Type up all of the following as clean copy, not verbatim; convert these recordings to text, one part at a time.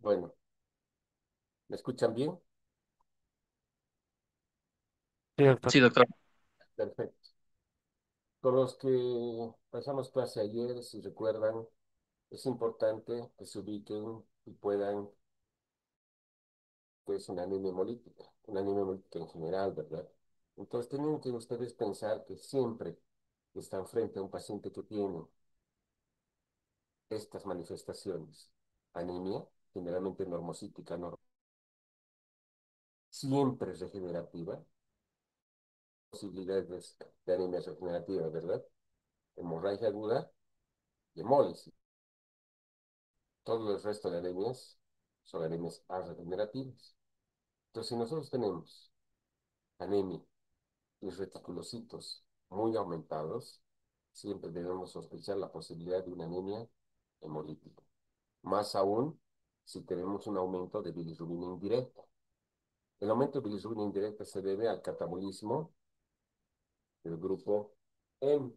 Bueno, ¿me escuchan bien? Sí, doctor. Sí, doctor. Perfecto. Con los que pasamos clase ayer, si recuerdan, es importante que se ubiquen y puedan, pues, una anemia hemolítica en general, ¿verdad? Entonces, tienen que ustedes pensar que siempre que están frente a un paciente que tiene estas manifestaciones, anemia, generalmente normocítica, siempre regenerativa, posibilidades de anemia regenerativa, ¿verdad? Hemorragia aguda y hemólisis. Todo el resto de anemias son anemias regenerativas. Entonces, si nosotros tenemos anemia y reticulocitos muy aumentados, siempre debemos sospechar la posibilidad de una anemia hemolítica. Más aún si tenemos un aumento de bilirrubina indirecta. El aumento de bilirrubina indirecta se debe al catabolismo del grupo M.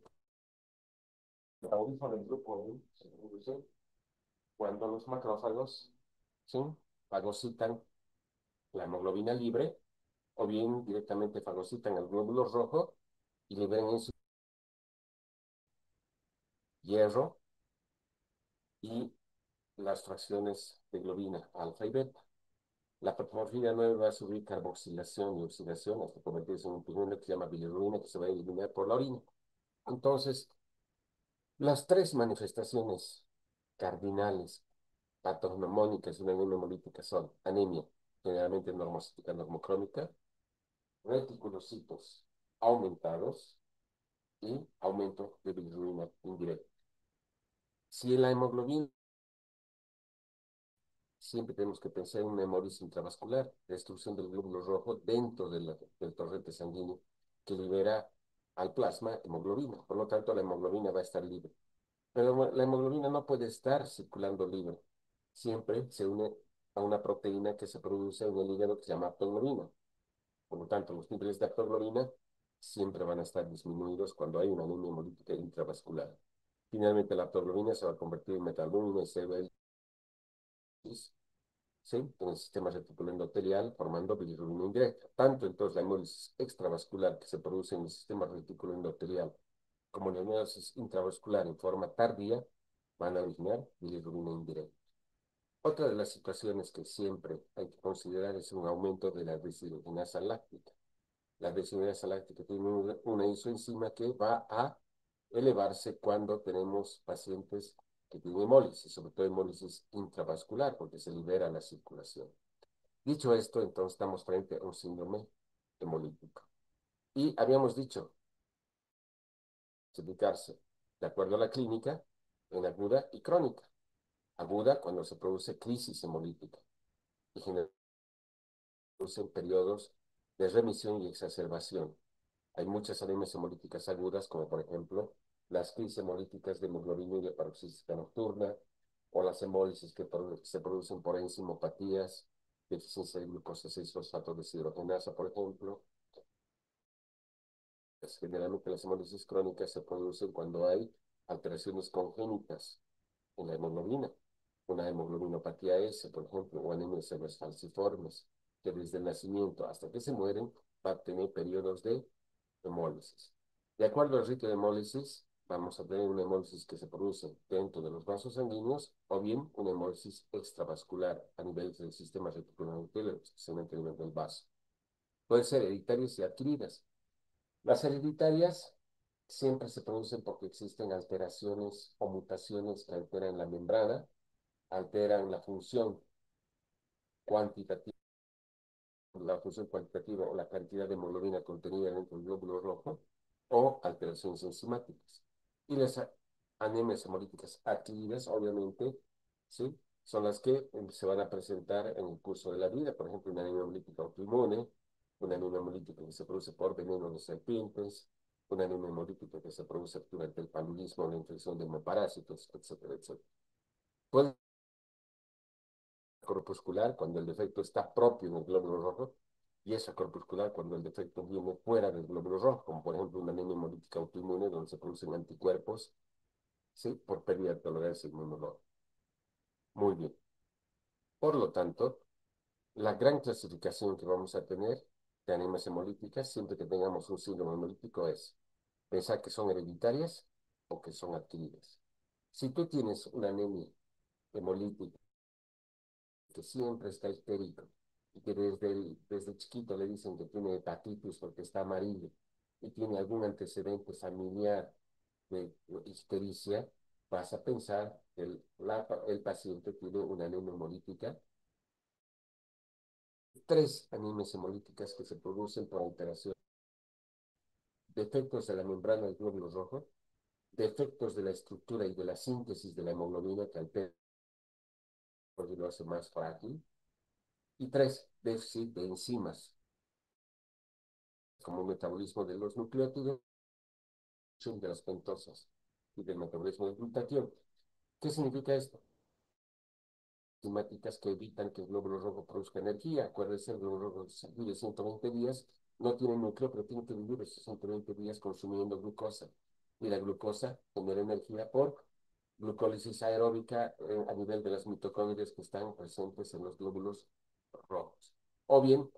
El catabolismo del grupo M se produce cuando los macrófagos, ¿sí?, fagocitan la hemoglobina libre o bien directamente fagocitan el glóbulo rojo y liberan en su hierro y las fracciones de globina alfa y beta. La porfirina 9 va a subir carboxilación y oxidación hasta convertirse en un pigmento que se llama bilirrubina que se va a eliminar por la orina. Entonces, las tres manifestaciones cardinales patognomónicas de una anemia hemolítica son anemia, generalmente normocítica normocrómica, reticulocitos aumentados y aumento de bilirrubina indirecta. Si la hemoglobina, siempre tenemos que pensar en una hemólisis intravascular, destrucción del glóbulo rojo dentro del torrente sanguíneo que libera al plasma hemoglobina. Por lo tanto, la hemoglobina va a estar libre. Pero la hemoglobina no puede estar circulando libre. Siempre se une a una proteína que se produce en el hígado que se llama aptoglobina. Por lo tanto, los niveles de aptoglobina siempre van a estar disminuidos cuando hay una anemia hemolítica intravascular. Finalmente, la aptoglobina se va a convertir en metalbúmina y se va a ¿sí?, en el sistema reticular endotelial formando bilirrubina indirecta. Tanto entonces la hemólisis extravascular que se produce en el sistema reticular endotelial como la hemólisis intravascular en forma tardía van a originar bilirrubina indirecta. Otra de las situaciones que siempre hay que considerar es un aumento de la deshidrogenasa láctica. La deshidrogenasa láctica tiene una isoenzima que va a elevarse cuando tenemos pacientes que tienen hemólisis, sobre todo hemólisis intravascular, porque se libera la circulación. Dicho esto, entonces estamos frente a un síndrome hemolítico. Y habíamos dicho, explicarse de acuerdo a la clínica, en aguda y crónica. Aguda cuando se produce crisis hemolítica y generalmente en periodos de remisión y exacerbación. Hay muchas anemias hemolíticas agudas, como por ejemplo las crisis hemolíticas de hemoglobinuria paroxística nocturna o las hemólisis que se producen por enzimopatías, deficiencia de glucosa 6-fosfato deshidrogenasa, por ejemplo. Generalmente las hemólisis crónicas se producen cuando hay alteraciones congénitas en la hemoglobina, una hemoglobinopatía S, por ejemplo, o anemias severas falciformes, que desde el nacimiento hasta que se mueren va a tener periodos de hemólisis. De acuerdo al rito de hemólisis, vamos a tener una hemólisis que se produce dentro de los vasos sanguíneos o bien una hemólisis extravascular a nivel del sistema reticular endotelial, especialmente a nivel del vaso. Pueden ser hereditarias y adquiridas. Las hereditarias siempre se producen porque existen alteraciones o mutaciones que alteran la membrana, alteran cuantitativa, la función cuantitativa o la cantidad de hemoglobina contenida dentro del glóbulo rojo, o alteraciones enzimáticas. Y las anemias hemolíticas adquiridas, obviamente, ¿sí?, son las que se van a presentar en el curso de la vida. Por ejemplo, una anemia hemolítica autoinmune, una anemia hemolítica que se produce por veneno de serpientes, una anemia hemolítica que se produce durante el paludismo o la infección de hemoparásitos, etcétera, etcétera. Puede corpuscular cuando el defecto está propio en el glóbulo rojo y esa corpuscular cuando el defecto viene fuera del glóbulo rojo, como por ejemplo una anemia hemolítica autoinmune donde se producen anticuerpos, ¿sí?, por pérdida de tolerancia inmunológica. Muy bien. Por lo tanto, la gran clasificación que vamos a tener de anemias hemolíticas, siempre que tengamos un síndrome hemolítico, es pensar que son hereditarias o que son adquiridas. Si tú tienes una anemia hemolítica que siempre está histérico y que desde chiquito le dicen que tiene hepatitis porque está amarillo y tiene algún antecedente familiar de histericia, vas a pensar que el paciente tiene una anemia hemolítica. Tres anemias hemolíticas que se producen por alteración: defectos de la membrana del glóbulo rojo, defectos de la estructura y de la síntesis de la hemoglobina que altera y lo hace más frágil, y tres, déficit de enzimas como metabolismo de los nucleótidos, de las pentosas y del metabolismo del glutatión. ¿Qué significa esto? Enzimáticas que evitan que el glóbulo rojo produzca energía. Acuérdense, el glóbulo rojo vive 120 días, no tiene núcleo, pero tiene que vivir esos 120 días consumiendo glucosa. Y la glucosa genera energía por glucólisis aeróbica a nivel de las mitocondrias que están presentes en los glóbulos rojos. O bien,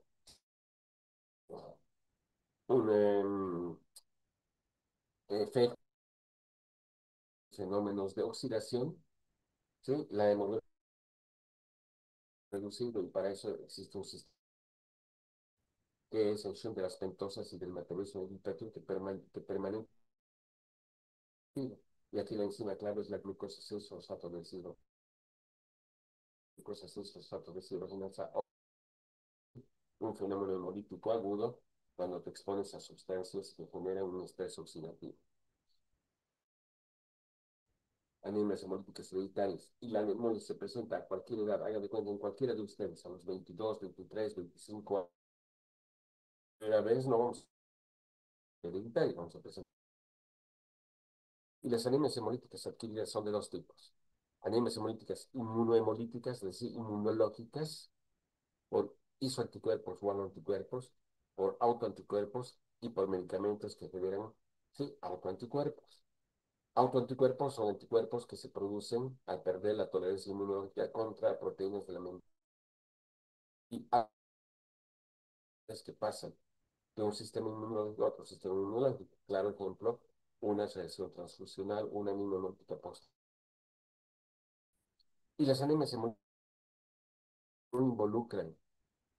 un efecto, fenómenos de oxidación, ¿sí? La hemoglobina reducido, y para eso existe un sistema que es en de las pentosas y del metabolismo del glutatión que permanece. Y aquí la enzima clave es la glucosa 6-fosfato de glucosa 6-fosfato de un fenómeno hemolítico agudo cuando te expones a sustancias que generan un estrés oxidativo. Anemias hemolíticas hereditarias. Y la anemia se presenta a cualquier edad, haga de cuenta en cualquiera de ustedes, a los 22, 23, 25 años. Primera vez no vamos a hereditaria, vamos a presentar. Y las anemias hemolíticas adquiridas son de dos tipos: anemias hemolíticas inmunohemolíticas, es decir, inmunológicas, por isoanticuerpos o anticuerpos, por autoanticuerpos y por medicamentos que generan, sí, autoanticuerpos. Autoanticuerpos son anticuerpos que se producen al perder la tolerancia inmunológica contra proteínas de la membrana. Y es que pasan de un sistema inmunológico a otro sistema inmunológico. Claro ejemplo, una reacción transfusional, una inmunológica post. Y las anemias hemolíticas no involucran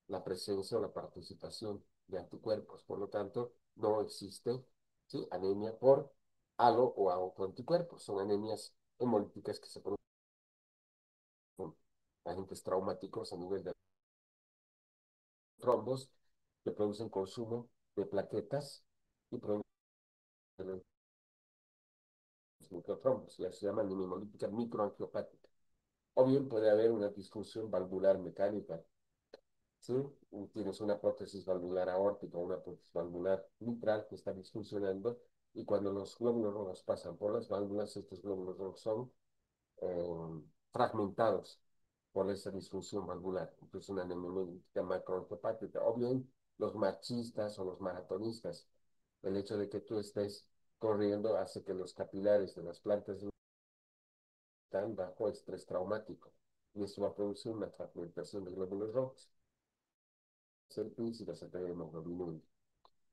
la presencia o la participación de anticuerpos. Por lo tanto, no existe, ¿sí?, anemia por halo o autoanticuerpos. Son anemias hemolíticas que se producen con agentes traumáticos a nivel de trombos que producen consumo de plaquetas y producen microtrombos. Ya se llama anemia hemolítica microangiopática. O bien puede haber una disfunción valvular mecánica. ¿Sí? Tienes una prótesis valvular aórtica, una prótesis valvular mitral que está disfuncionando, y cuando los glóbulos rojos pasan por las válvulas, estos glóbulos rojos son fragmentados por esa disfunción valvular. Entonces, una anemia macroangiopática. O bien, los marchistas o los maratonistas. El hecho de que tú estés corriendo hace que los capilares de las plantas están bajo estrés traumático. Y esto va a producir una fragmentación de glóbulos rojos. Y la hemoglobina.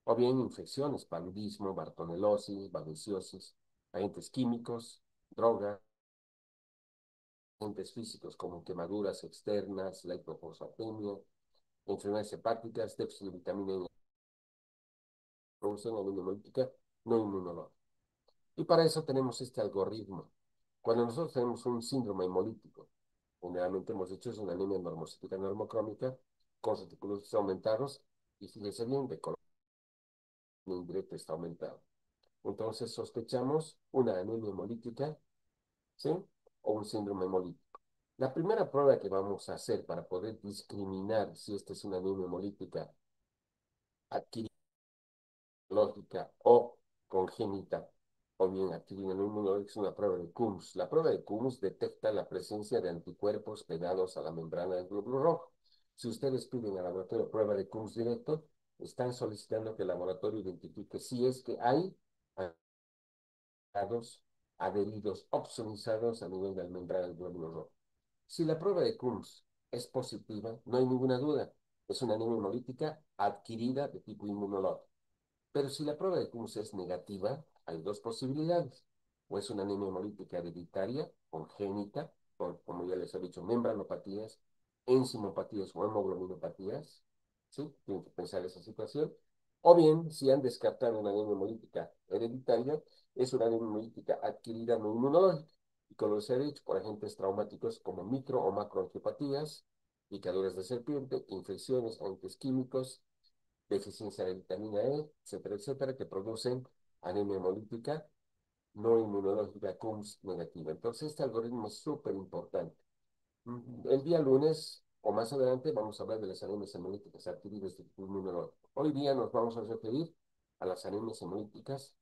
O bien infecciones, paludismo, bartonelosis, babesiosis, agentes químicos, drogas, agentes físicos como quemaduras externas, la hipofosfatemia, enfermedades hepáticas, déficit de vitamina E, producción inmunológica no inmunológica. Y para eso tenemos este algoritmo. Cuando nosotros tenemos un síndrome hemolítico, generalmente hemos dicho es una anemia normocítica normocrómica, con retículos aumentados, y fíjese bien, de color indirecto está aumentado. Entonces sospechamos una anemia hemolítica, ¿sí?, o un síndrome hemolítico. La primera prueba que vamos a hacer para poder discriminar si esta es una anemia hemolítica adquirida o congénita, o bien adquirida en inmunológica, es una prueba de Coombs. La prueba de Coombs detecta la presencia de anticuerpos pegados a la membrana del glóbulo rojo. Si ustedes piden al laboratorio prueba de Coombs directo, están solicitando que el laboratorio identifique si es que hay adheridos, opsonizados a nivel de la membrana del glóbulo rojo. Si la prueba de Coombs es positiva, no hay ninguna duda. Es una anemia hemolítica adquirida de tipo inmunológico. Pero si la prueba de Kuhn es negativa, hay dos posibilidades. O es una anemia hemolítica hereditaria, congénita, como ya les he dicho, membranopatías, enzimopatías o hemoglobinopatías, ¿sí? Tienen que pensar esa situación. O bien, si han descartado una anemia hemolítica hereditaria, es una anemia hemolítica adquirida no inmunológica. Y como les he dicho, por agentes traumáticos como micro o macroangiopatías, picaduras de serpiente, infecciones, agentes químicos, deficiencia de vitamina E, etcétera, que producen anemia hemolítica no inmunológica CUMS negativa. Entonces, este algoritmo es súper importante. El día lunes o más adelante vamos a hablar de las anemias hemolíticas adquiridas de tipo inmunológico. Hoy día nos vamos a referir a las anemias hemolíticas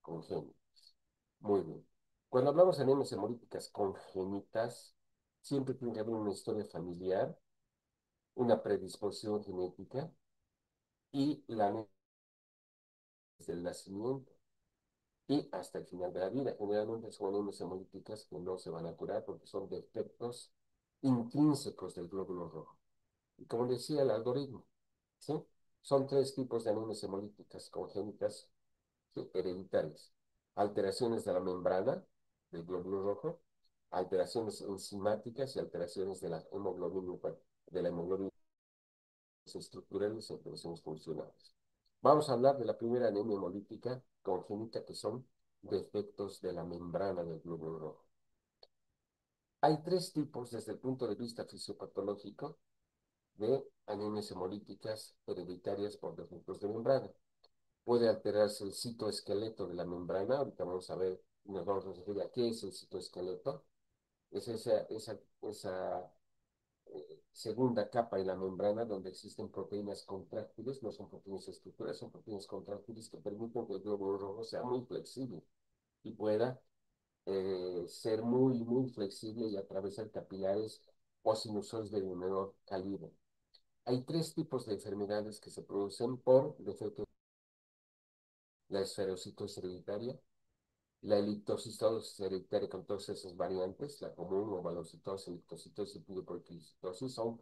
congénitas. Muy bien. Cuando hablamos de anemias hemolíticas congénitas, siempre tiene que haber una historia familiar, una predisposición genética y la anemia desde el nacimiento y hasta el final de la vida. Generalmente son anemias hemolíticas que no se van a curar porque son defectos intrínsecos del glóbulo rojo. Y como decía el algoritmo, ¿sí? Son tres tipos de anemias hemolíticas congénitas, ¿sí? Hereditarias. Alteraciones de la membrana del glóbulo rojo, alteraciones enzimáticas y alteraciones de la hemoglobina estructurales y alteraciones funcionales. Vamos a hablar de la primera anemia hemolítica congénita, que son defectos de la membrana del glóbulo rojo. Hay tres tipos desde el punto de vista fisiopatológico de anemias hemolíticas hereditarias por defectos de membrana. Puede alterarse el citoesqueleto de la membrana. Ahorita vamos a ver, nos vamos a referir a qué es el citoesqueleto. Es esa segunda capa en la membrana donde existen proteínas contráctiles, no son proteínas estructurales, son proteínas contráctiles que permiten que el glóbulo rojo sea muy flexible y pueda ser muy flexible y atravesar capilares o sinusores de menor calibre. Hay tres tipos de enfermedades que se producen por defecto: la esferocitosis hereditaria, la elictocitosis hereditaria con todas esas variantes, la común, ovalocitosis, elictocitosis y pudiporoquicitosis, son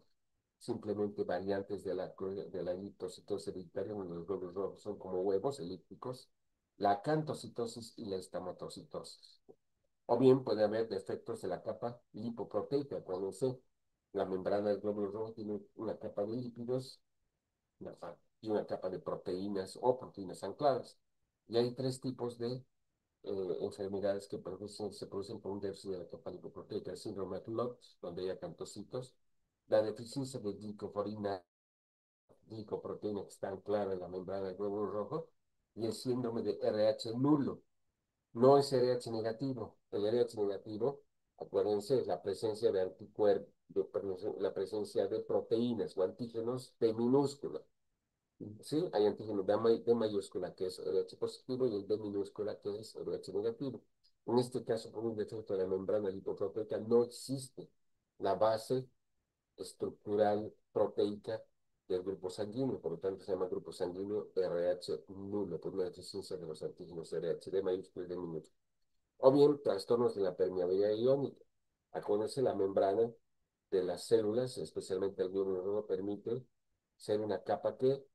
simplemente variantes de la elictocitosis hereditaria, donde los glóbulos rojos son como huevos elípticos, la acantocitosis y la estamatocitosis. O bien puede haber defectos de la capa lipoproteica. Acuérdense, la membrana del glóbulo rojo tiene una capa de lípidos y una capa de proteínas o proteínas ancladas. Y hay tres tipos de enfermedades que se producen por un déficit de la capa lipoproteica: el síndrome de Tulot, donde hay acantocitos, la deficiencia de glicoproteína que está anclada en la membrana del glóbulo rojo, y el síndrome de RH nulo. No es RH negativo. El RH negativo, acuérdense, es la presencia de anticuerpos, la presencia de proteínas o antígenos de minúscula. ¿Sí? Hay antígeno de mayúscula, que es RH positivo, y el de minúscula, que es RH negativo. En este caso, por un defecto de la membrana lipoproteica, no existe la base estructural proteica del grupo sanguíneo, por lo tanto se llama grupo sanguíneo RH nulo, por una deficiencia de los antígenos RH de mayúscula y de minúscula. O bien trastornos de la permeabilidad iónica. Acuérdense, la membrana de las células, especialmente el glóbulo rojo, permite ser una capa que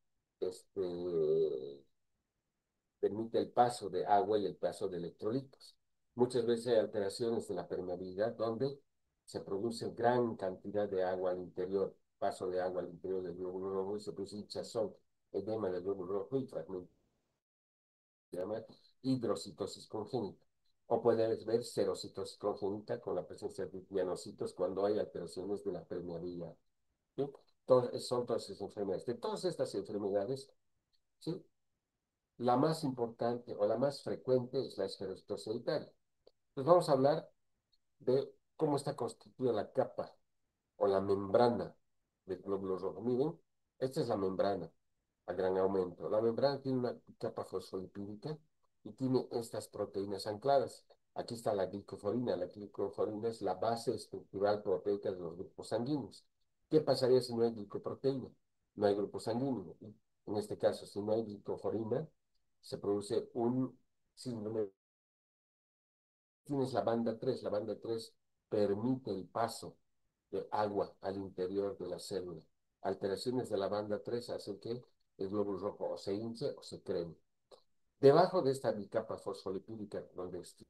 permite el paso de agua y el paso de electrolitos. Muchas veces hay alteraciones de la permeabilidad donde se produce gran cantidad de agua al interior, paso de agua al interior del glóbulo rojo, y se produce hinchazón, edema del glóbulo rojo y fragmento, se llama hidrocitosis congénita. O puede haber serocitosis congénita con la presencia de pianocitos cuando hay alteraciones de la permeabilidad. ¿Sí? Son todas esas enfermedades. De todas estas enfermedades, ¿sí? La más importante o la más frecuente es la esferocitosis hereditaria. Pues vamos a hablar de cómo está constituida la capa o la membrana del glóbulo rojo. Miren, esta es la membrana a gran aumento. La membrana tiene una capa fosfolipídica y tiene estas proteínas ancladas. Aquí está la glicoforina. La glicoforina es la base estructural proteica de los grupos sanguíneos. ¿Qué pasaría si no hay glicoproteína? No hay grupo sanguíneo. En este caso, si no hay glicoforina, se produce un síndrome. Tienes la banda 3. La banda 3 permite el paso de agua al interior de la célula. Alteraciones de la banda 3 hacen que el glóbulo rojo o se hinche o se creme. Debajo de esta bicapa fosfolipídica, donde existen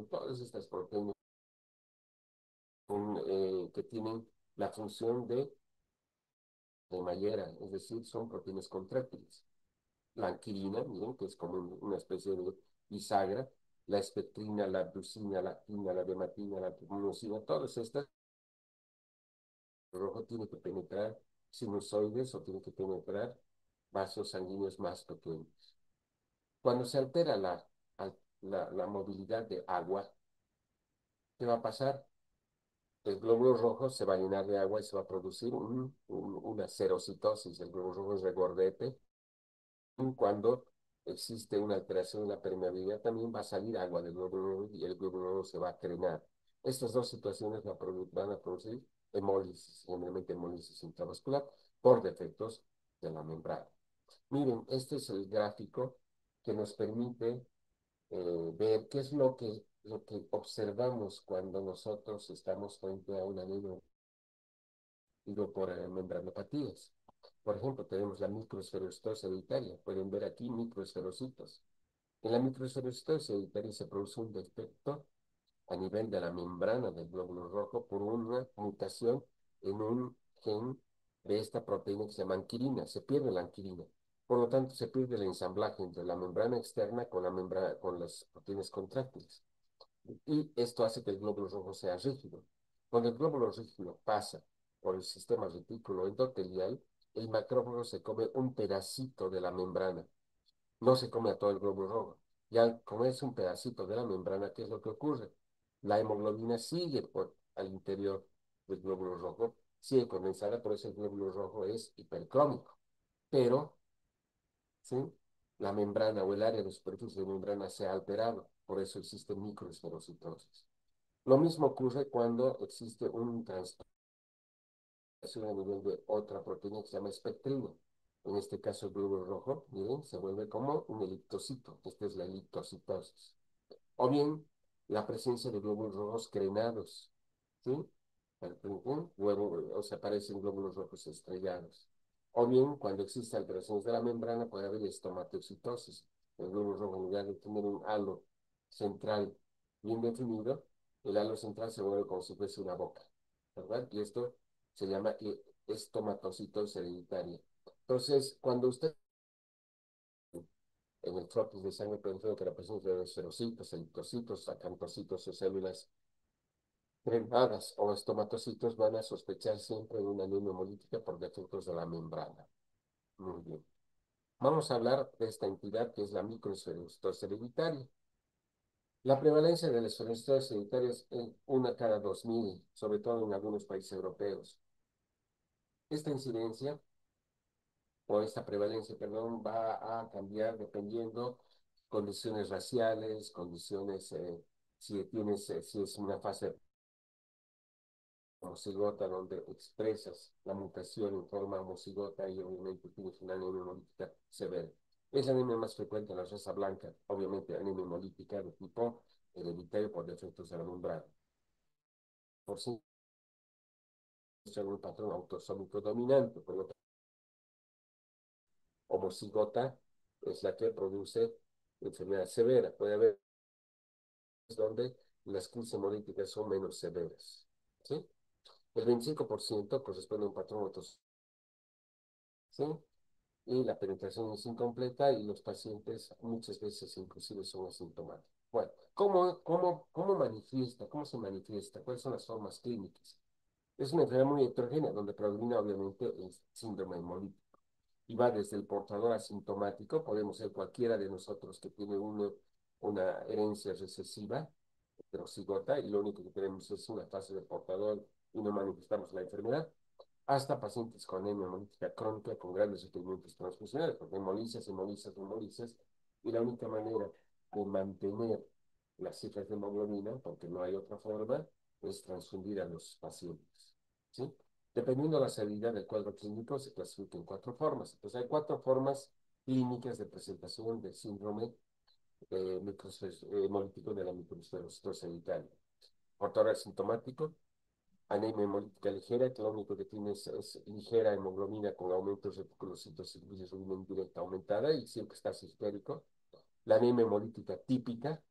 todas estas proteínas que tienen la función de cremallera, es decir, son proteínas contráctiles. La anquilina, miren, que es como una especie de bisagra, la espectrina, la abducina, la actina, la dematina, la tubulosina, todas estas, el rojo tiene que penetrar sinusoides o tiene que penetrar vasos sanguíneos más pequeños. Cuando se altera la movilidad de agua, ¿qué va a pasar? El glóbulo rojo se va a llenar de agua y se va a producir una serocitosis. El glóbulo rojo es regordete. Cuando existe una alteración en la permeabilidad, también va a salir agua del glóbulo rojo y el glóbulo rojo se va a crenar. Estas dos situaciones van a producir hemólisis, generalmente hemólisis intravascular, por defectos de la membrana. Miren, este es el gráfico que nos permite ver qué es lo que observamos cuando nosotros estamos frente a una anemia por membranopatías. Por ejemplo, tenemos la microesferostosis hereditaria. Pueden ver aquí microesferocitos. En la microesferostosis hereditaria se produce un defecto a nivel de la membrana del glóbulo rojo por una mutación en un gen de esta proteína que se llama anquilina. Se pierde la anquilina. Por lo tanto, se pierde el ensamblaje entre la membrana externa con la membrana, con las proteínas contráctiles. Y esto hace que el glóbulo rojo sea rígido. Cuando el glóbulo rígido pasa por el sistema retículo endotelial, el macrófago se come un pedacito de la membrana, no se come a todo el glóbulo rojo. Y al comerse un pedacito de la membrana, ¿qué es lo que ocurre? La hemoglobina sigue al interior del glóbulo rojo, sigue condensada, por eso el glóbulo rojo es hipercrómico. Pero, ¿sí? La membrana o el área de superficie de membrana se ha alterado, por eso existe microesferocitosis. Lo mismo ocurre cuando existe un trastorno a nivel de otra proteína que se llama espectrina. En este caso, el glóbulo rojo, miren, se vuelve como un eliptocito. Esta es la eliptocitosis. O bien, la presencia de glóbulos rojos crenados, ¿sí? O sea, aparecen glóbulos rojos estrellados. O bien, cuando existen alteraciones de la membrana, puede haber estomatocitosis. El glóbulo rojo, en lugar de tener un halo central bien definido, el halo central se vuelve como si fuese una boca, ¿verdad? Y esto se llama estomatocitosis hereditaria. Entonces, cuando usted en el tropis de sangre preguntó que la presencia de esferocitos, eritrocitos, acantocitos o células drenadas o estomatocitos van a sospechar siempre de una anemia hemolítica por defectos de la membrana. Muy bien. Vamos a hablar de esta entidad que es la microesferostosis hereditaria. La prevalencia de la esferostosis hereditaria es una cada 2000, sobre todo en algunos países europeos. Esta incidencia o esta prevalencia, perdón, va a cambiar dependiendo condiciones raciales, condiciones, si es una fase homocigota donde expresas la mutación en forma homocigota y obviamente tienes una anemia hemolítica severa. Es la anemia más frecuente en la raza blanca, obviamente anemia hemolítica de tipo hereditario por defectos de la membrana. Por sí, es un patrón autosómico dominante, por lo tanto, homocigota es la que produce enfermedad severa. Puede haber donde las crisis hemolíticas son menos severas. ¿Sí? El 25% corresponde a un patrón autosómico. ¿Sí? Y la penetración es incompleta y los pacientes muchas veces inclusive son asintomáticos. Bueno, ¿cómo manifiesta? ¿Cómo se manifiesta? ¿Cuáles son las formas clínicas? Es una enfermedad muy heterogénea donde predomina obviamente el síndrome hemolítico y va desde el portador asintomático, podemos ser cualquiera de nosotros que tiene una herencia recesiva, heterocigota, y lo único que tenemos es una fase de portador y no manifestamos la enfermedad, hasta pacientes con anemia hemolítica crónica con grandes requerimientos transfusionales, porque hemolizas, y la única manera de mantener las cifras de hemoglobina, porque no hay otra forma, es transfundir a los pacientes, ¿sí? Dependiendo de la severidad del cuadro clínico, se clasifica en cuatro formas. Entonces, hay cuatro formas clínicas de presentación del síndrome hemolítico de la microesferosis hereditaria. Portador asintomático, anemia hemolítica ligera, que lo único que tiene es ligera hemoglobina con aumentos reticulocitos y bilirrubina indirecta aumentada y siempre estás histérico. La anemia hemolítica típica,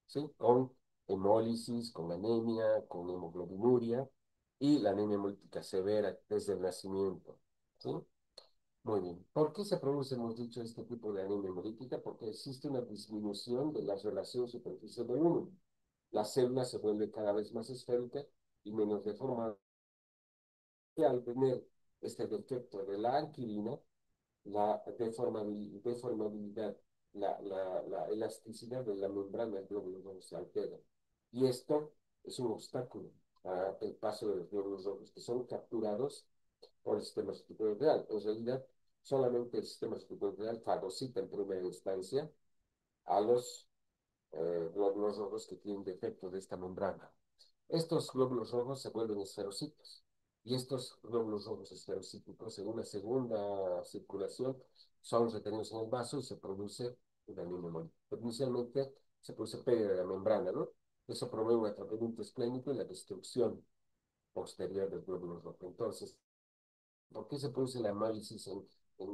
¿sí? Con hemólisis, con anemia, con hemoglobinuria y la anemia hemolítica severa desde el nacimiento, ¿sí? Muy bien. ¿Por qué se produce, hemos dicho, este tipo de anemia hemolítica? Porque existe una disminución de la relación superficie-volumen. La célula se vuelve cada vez más esférica y menos deformada. Y al tener este defecto de la anquilina, la deformabilidad, la elasticidad de la membrana del glóbulo rojo se altera. Y esto es un obstáculo para el paso de los glóbulos rojos, que son capturados por el sistema circulatorio. En realidad, solamente el sistema circulatorio fagocita en primera instancia a los glóbulos rojos que tienen defecto de esta membrana. Estos glóbulos rojos se vuelven esferocitos y estos glóbulos rojos esferocíticos en una segunda circulación son retenidos en el vaso y se produce una anemia. Inicialmente se produce pérdida de la membrana, ¿no? Eso promueve un atrapamiento esplénico y la destrucción posterior del glóbulo rojo. Entonces, ¿por qué se produce la hemólisis en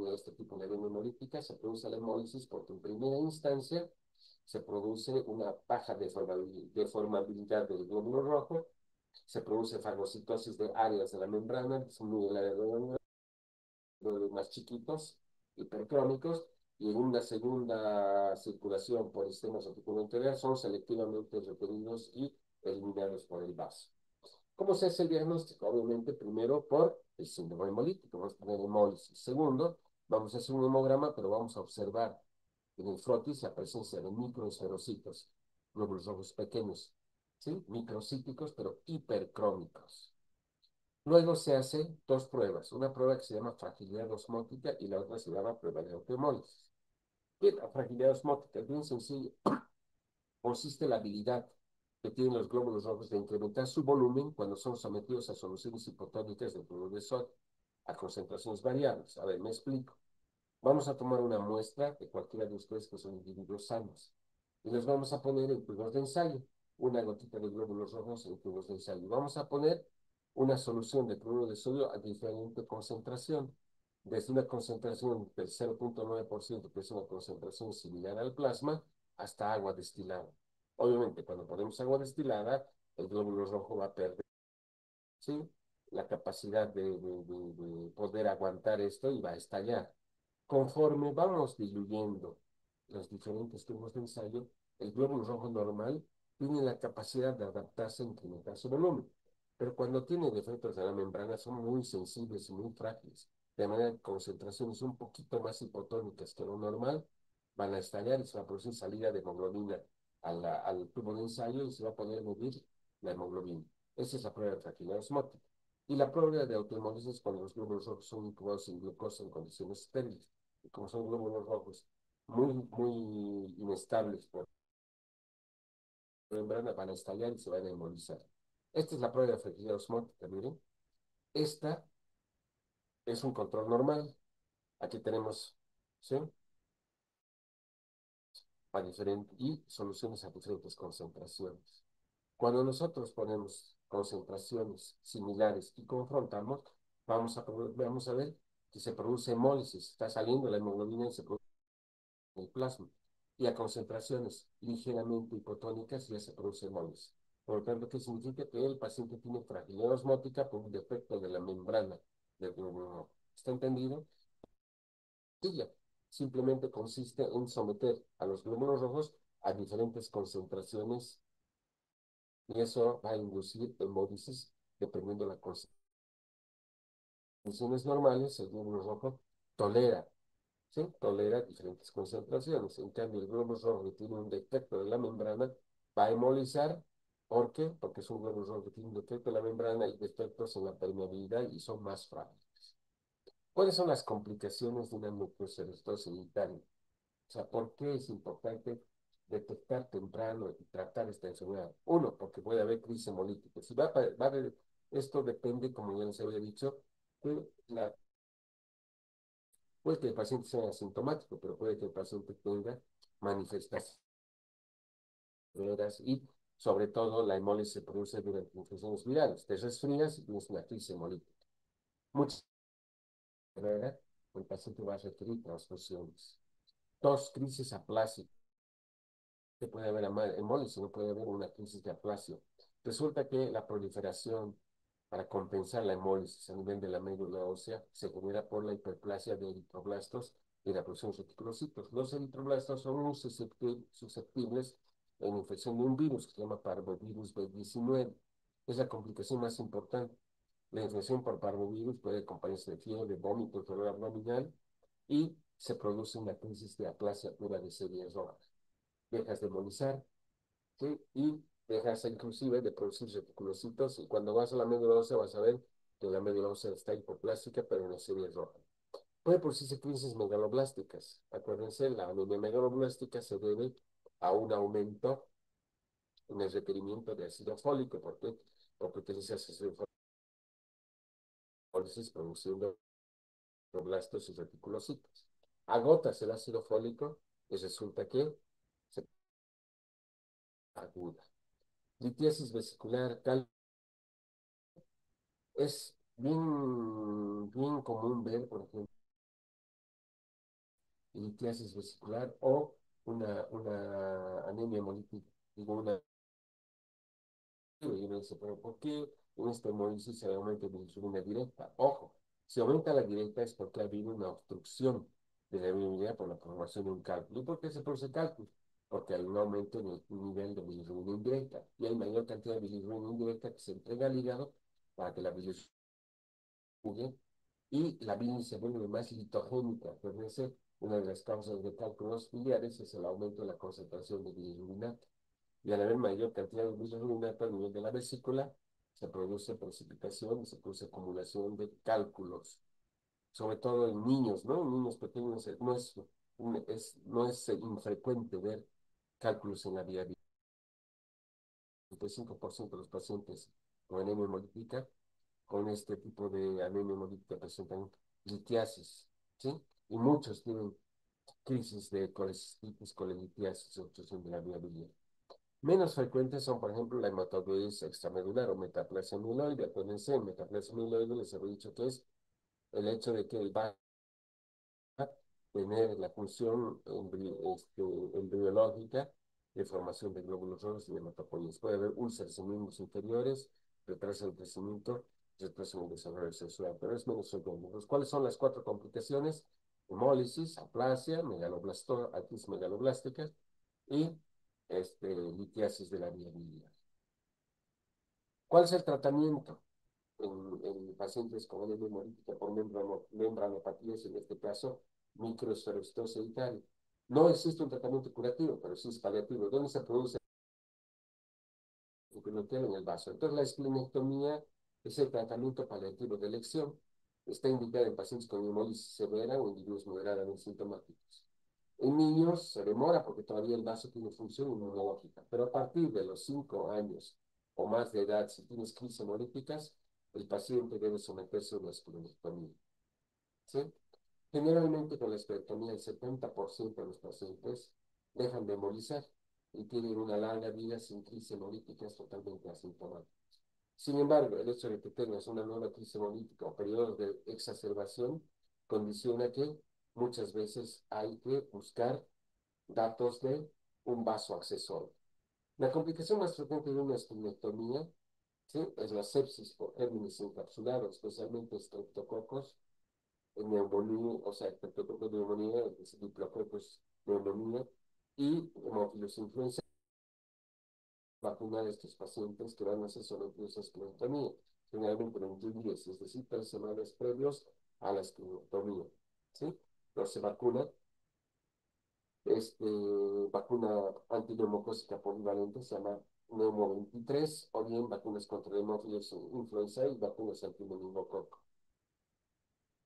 este tipo de anemia hemolítica? Se produce la hemólisis porque en primera instancia se produce una baja deformabilidad del glóbulo rojo, se produce fagocitosis de áreas de la membrana, disminuye el área de la membrana, los más chiquitos, hipercrónicos, y en una segunda circulación por sistemas articulares son selectivamente retenidos y eliminados por el vaso. ¿Cómo se hace el diagnóstico? Obviamente, primero por el síndrome hemolítico, vamos a poner hemólisis. Segundo, vamos a hacer un hemograma, pero vamos a observar en el frotis la presencia de microesferocitos, glóbulos rojos pequeños, ¿sí? Microcíticos, pero hipercrómicos. Luego se hacen dos pruebas, una prueba que se llama fragilidad osmótica y la otra se llama prueba de autohemólisis. Bien, la fragilidad osmótica es bien sencillo, consiste en la habilidad que tienen los glóbulos rojos de incrementar su volumen cuando son sometidos a soluciones hipotónicas de cloruro de sodio a concentraciones variables. A ver, me explico. Vamos a tomar una muestra de cualquiera de ustedes que son individuos sanos y los vamos a poner en tubos de ensayo, una gotita de glóbulos rojos en tubos de ensayo. Vamos a poner una solución de cloruro de sodio a diferente concentración, desde una concentración del 0,9%, que es una concentración similar al plasma, hasta agua destilada. Obviamente, cuando ponemos agua destilada, el glóbulo rojo va a perder, ¿sí? La capacidad de poder aguantar esto y va a estallar. Conforme vamos diluyendo los diferentes tubos de ensayo, el glóbulo rojo normal tiene la capacidad de adaptarse e incrementar su volumen. Pero cuando tiene defectos de la membrana son muy sensibles y muy frágiles. De manera que concentraciones un poquito más hipotónicas que lo normal van a estallar y se va a producir salida de hemoglobina al tubo de ensayo y se va a poder medir la hemoglobina. Esa es la prueba de fragilidad osmótica. Y la prueba de autohemólisis es cuando los glóbulos rojos son incubados sin glucosa en condiciones estériles. Y como son glóbulos rojos muy inestables por la membrana, van a estallar y se van a hemolizar. Esta es la prueba de fragilidad osmótica, miren. Esta es un control normal. Aquí tenemos, ¿sí? Y soluciones a diferentes concentraciones. Cuando nosotros ponemos concentraciones similares y confrontamos, vamos a ver que se produce hemólisis, está saliendo la hemoglobina y se produce el plasma. Y a concentraciones ligeramente hipotónicas ya se produce hemólisis. Por lo tanto, ¿qué significa? Que el paciente tiene fragilidad osmótica por un defecto de la membrana del glóbulo rojo. ¿Está entendido? Sí, ya. Simplemente consiste en someter a los glóbulos rojos a diferentes concentraciones y eso va a inducir hemólisis dependiendo de la concentración. En condiciones normales, el glóbulo rojo tolera, ¿sí? Tolera diferentes concentraciones. En cambio, el glóbulo rojo que tiene un defecto de la membrana va a hemolizar. ¿Por qué? Porque es un glóbulo rojo que tiene un defecto de la membrana y defectos en la permeabilidad y son más frágiles. ¿Cuáles son las complicaciones de una mucoceratosis sanitaria? O sea, ¿por qué es importante detectar temprano y tratar esta enfermedad? Uno, porque puede haber crisis hemolítica. Si va a haber, esto depende, como ya les había dicho, que puede que el paciente sea asintomático, pero puede que el paciente tenga manifestaciones severas y Sobre todo, la hemólisis se produce durante infecciones virales. Te resfrías y tienes una crisis hemolítica. Muchas veces el paciente va a requerir transfusiones. Dos, crisis aplásicas. Que puede haber hemólisis, no puede haber una crisis de aplasia. Resulta que la proliferación para compensar la hemólisis a nivel de la médula ósea se genera por la hiperplasia de eritroblastos y la producción de reticulocitos. Los eritroblastos son muy susceptibles a la infección de un virus que se llama parvovirus B19. Es la complicación más importante. La infección por parvovirus puede acompañarse de fiebre, vómito, dolor abdominal y se produce una crisis de aplasia pura de series rojas. Dejas de hemolisar, ¿sí? Y dejas inclusive de producir reticulocitos y cuando vas a la médula ósea vas a ver que la médula ósea está hipoplástica pero en la serie roja. Puede producirse crisis megaloblásticas. Acuérdense, la anemia megaloblástica se debe a un aumento en el requerimiento de ácido fólico. ¿Por qué? Porque utilizas ácido fólico produciendo blastos y reticulocitos. Agotas el ácido fólico y resulta que se aguda. Litiasis vesicular, es bien común ver, por ejemplo, litiasis vesicular o una anemia hemolítica, digo, una. Y uno dice, pero ¿por qué en esta hemólisis se aumenta la insulina directa? Ojo, si aumenta la directa es porque ha habido una obstrucción de la viabilidad por la formación de un cálculo. ¿Y por qué se produce cálculo? Porque hay un aumento en el nivel de bilirrubina indirecta y hay mayor cantidad de bilirrubina indirecta que se entrega al hígado para que la bilis y la bilis se vuelve más litogénica. Acuérdense, una de las causas de cálculos biliares es el aumento de la concentración de bilirrubina y al haber mayor cantidad de bilirrubinato a nivel de la vesícula, se produce precipitación, se produce acumulación de cálculos, sobre todo en niños, ¿no? En niños pequeños no es infrecuente ver cálculos en la vía biliar. El 5% de los pacientes con anemia hemolítica, con este tipo de anemia hemolítica presentan litiasis, ¿sí? Y muchos tienen crisis de colecistitis, colelitiasis, obstrucción de la vía biliar. Menos frecuentes son, por ejemplo, la hematopoiesis extramedular o metaplasia amiloide. Acuérdense, metaplasia amiloide les había dicho que es el hecho de que el va a tener la función embriológica de formación de glóbulos rojos y de hematopoiesis. Puede haber úlceras en miembros inferiores, retraso del crecimiento, retraso en el desarrollo sexual, pero es menos frecuente. Entonces, ¿cuáles son las cuatro complicaciones? Hemólisis, aplasia, megaloblastitis megaloblástica y litiasis de la vía biliar. ¿Cuál es el tratamiento en pacientes con anemia hemolítica por membranopatías, en este caso, microesferocitosis herediitaria? No existe un tratamiento curativo, pero sí es paliativo. ¿Dónde se produce? En el vaso. Entonces, la esplenectomía es el tratamiento paliativo de elección. Está indicada en pacientes con hemólisis severa o individuos moderadamente sintomáticos. En niños se demora porque todavía el vaso tiene función inmunológica, pero a partir de los 5 años o más de edad, si tienes crisis hemolíticas, el paciente debe someterse a una esplenectomía, ¿sí? Generalmente con la esplenectomía el 70% de los pacientes dejan de hemolizar y tienen una larga vida sin crisis hemolíticas totalmente asintomáticas. Sin embargo, el hecho de que tengas una nueva crisis hemolítica o periodos de exacerbación condiciona que muchas veces hay que buscar datos de un vaso accesorio. La complicación más frecuente de una esplenectomía, ¿sí?, es la sepsis por gérmenes encapsulados, especialmente estreptococos, neumonía, o sea, estreptococos neumonía, diplococos neumonía y hemófilos influenza. Vacunar a estos pacientes que van a ser sometidos a esplenectomía, generalmente 21 días, es decir, 3 semanas previos a la esplenectomía, ¿sí? Entonces se vacuna vacuna antineumocócica polivalente, se llama Neumo 23, o bien vacunas contra hemófilos influenza y vacunas antimeningococo.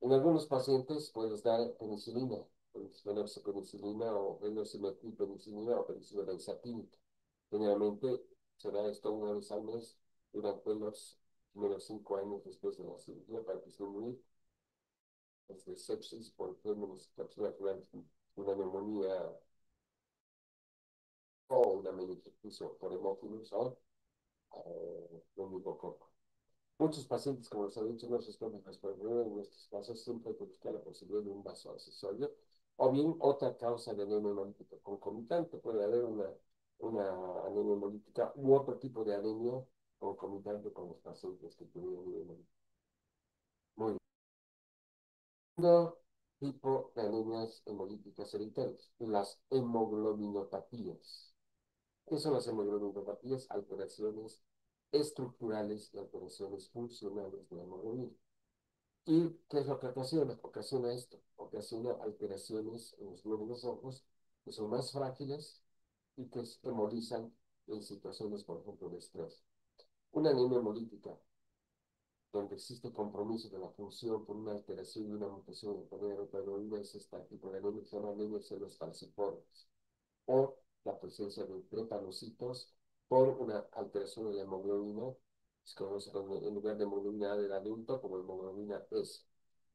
En algunos pacientes puedes dar penicilina, penicilina o penicilina o penicilina benzatínica. Generalmente se da esto una vez al mes durante los primeros 5 años después de la cirugía para disminuir sepsis por gérmenes encapsulados, una neumonía o una incluso por hemófilos o meningococo. Muchos pacientes, como les he dicho, no responden a las pruebas. En estos casos siempre hay que buscar la posibilidad de un vaso accesorio o bien otra causa de anemia hemolítica concomitante. Puede haber una anemia hemolítica u otro tipo de anemia concomitante con los pacientes que tienen anemia hemolítica. Muy bien. Segundo tipo de anemias hemolíticas hereditarias, las hemoglobinopatías. ¿Qué son las hemoglobinopatías? Alteraciones estructurales y alteraciones funcionales de la hemoglobina. ¿Y qué es lo que ocasiona? Ocasiona esto, ocasiona alteraciones en los glóbulos rojos que son más frágiles y que se hemolizan en situaciones, por ejemplo, de estrés. Una anemia hemolítica donde existe compromiso de la función por una alteración y una mutación en la cadena de hemoglobina es este tipo de anemia que se llama anemia de celos falciformes o la presencia de drepanocitos por una alteración de la hemoglobina, se conoce en lugar de hemoglobina A del adulto como hemoglobina S,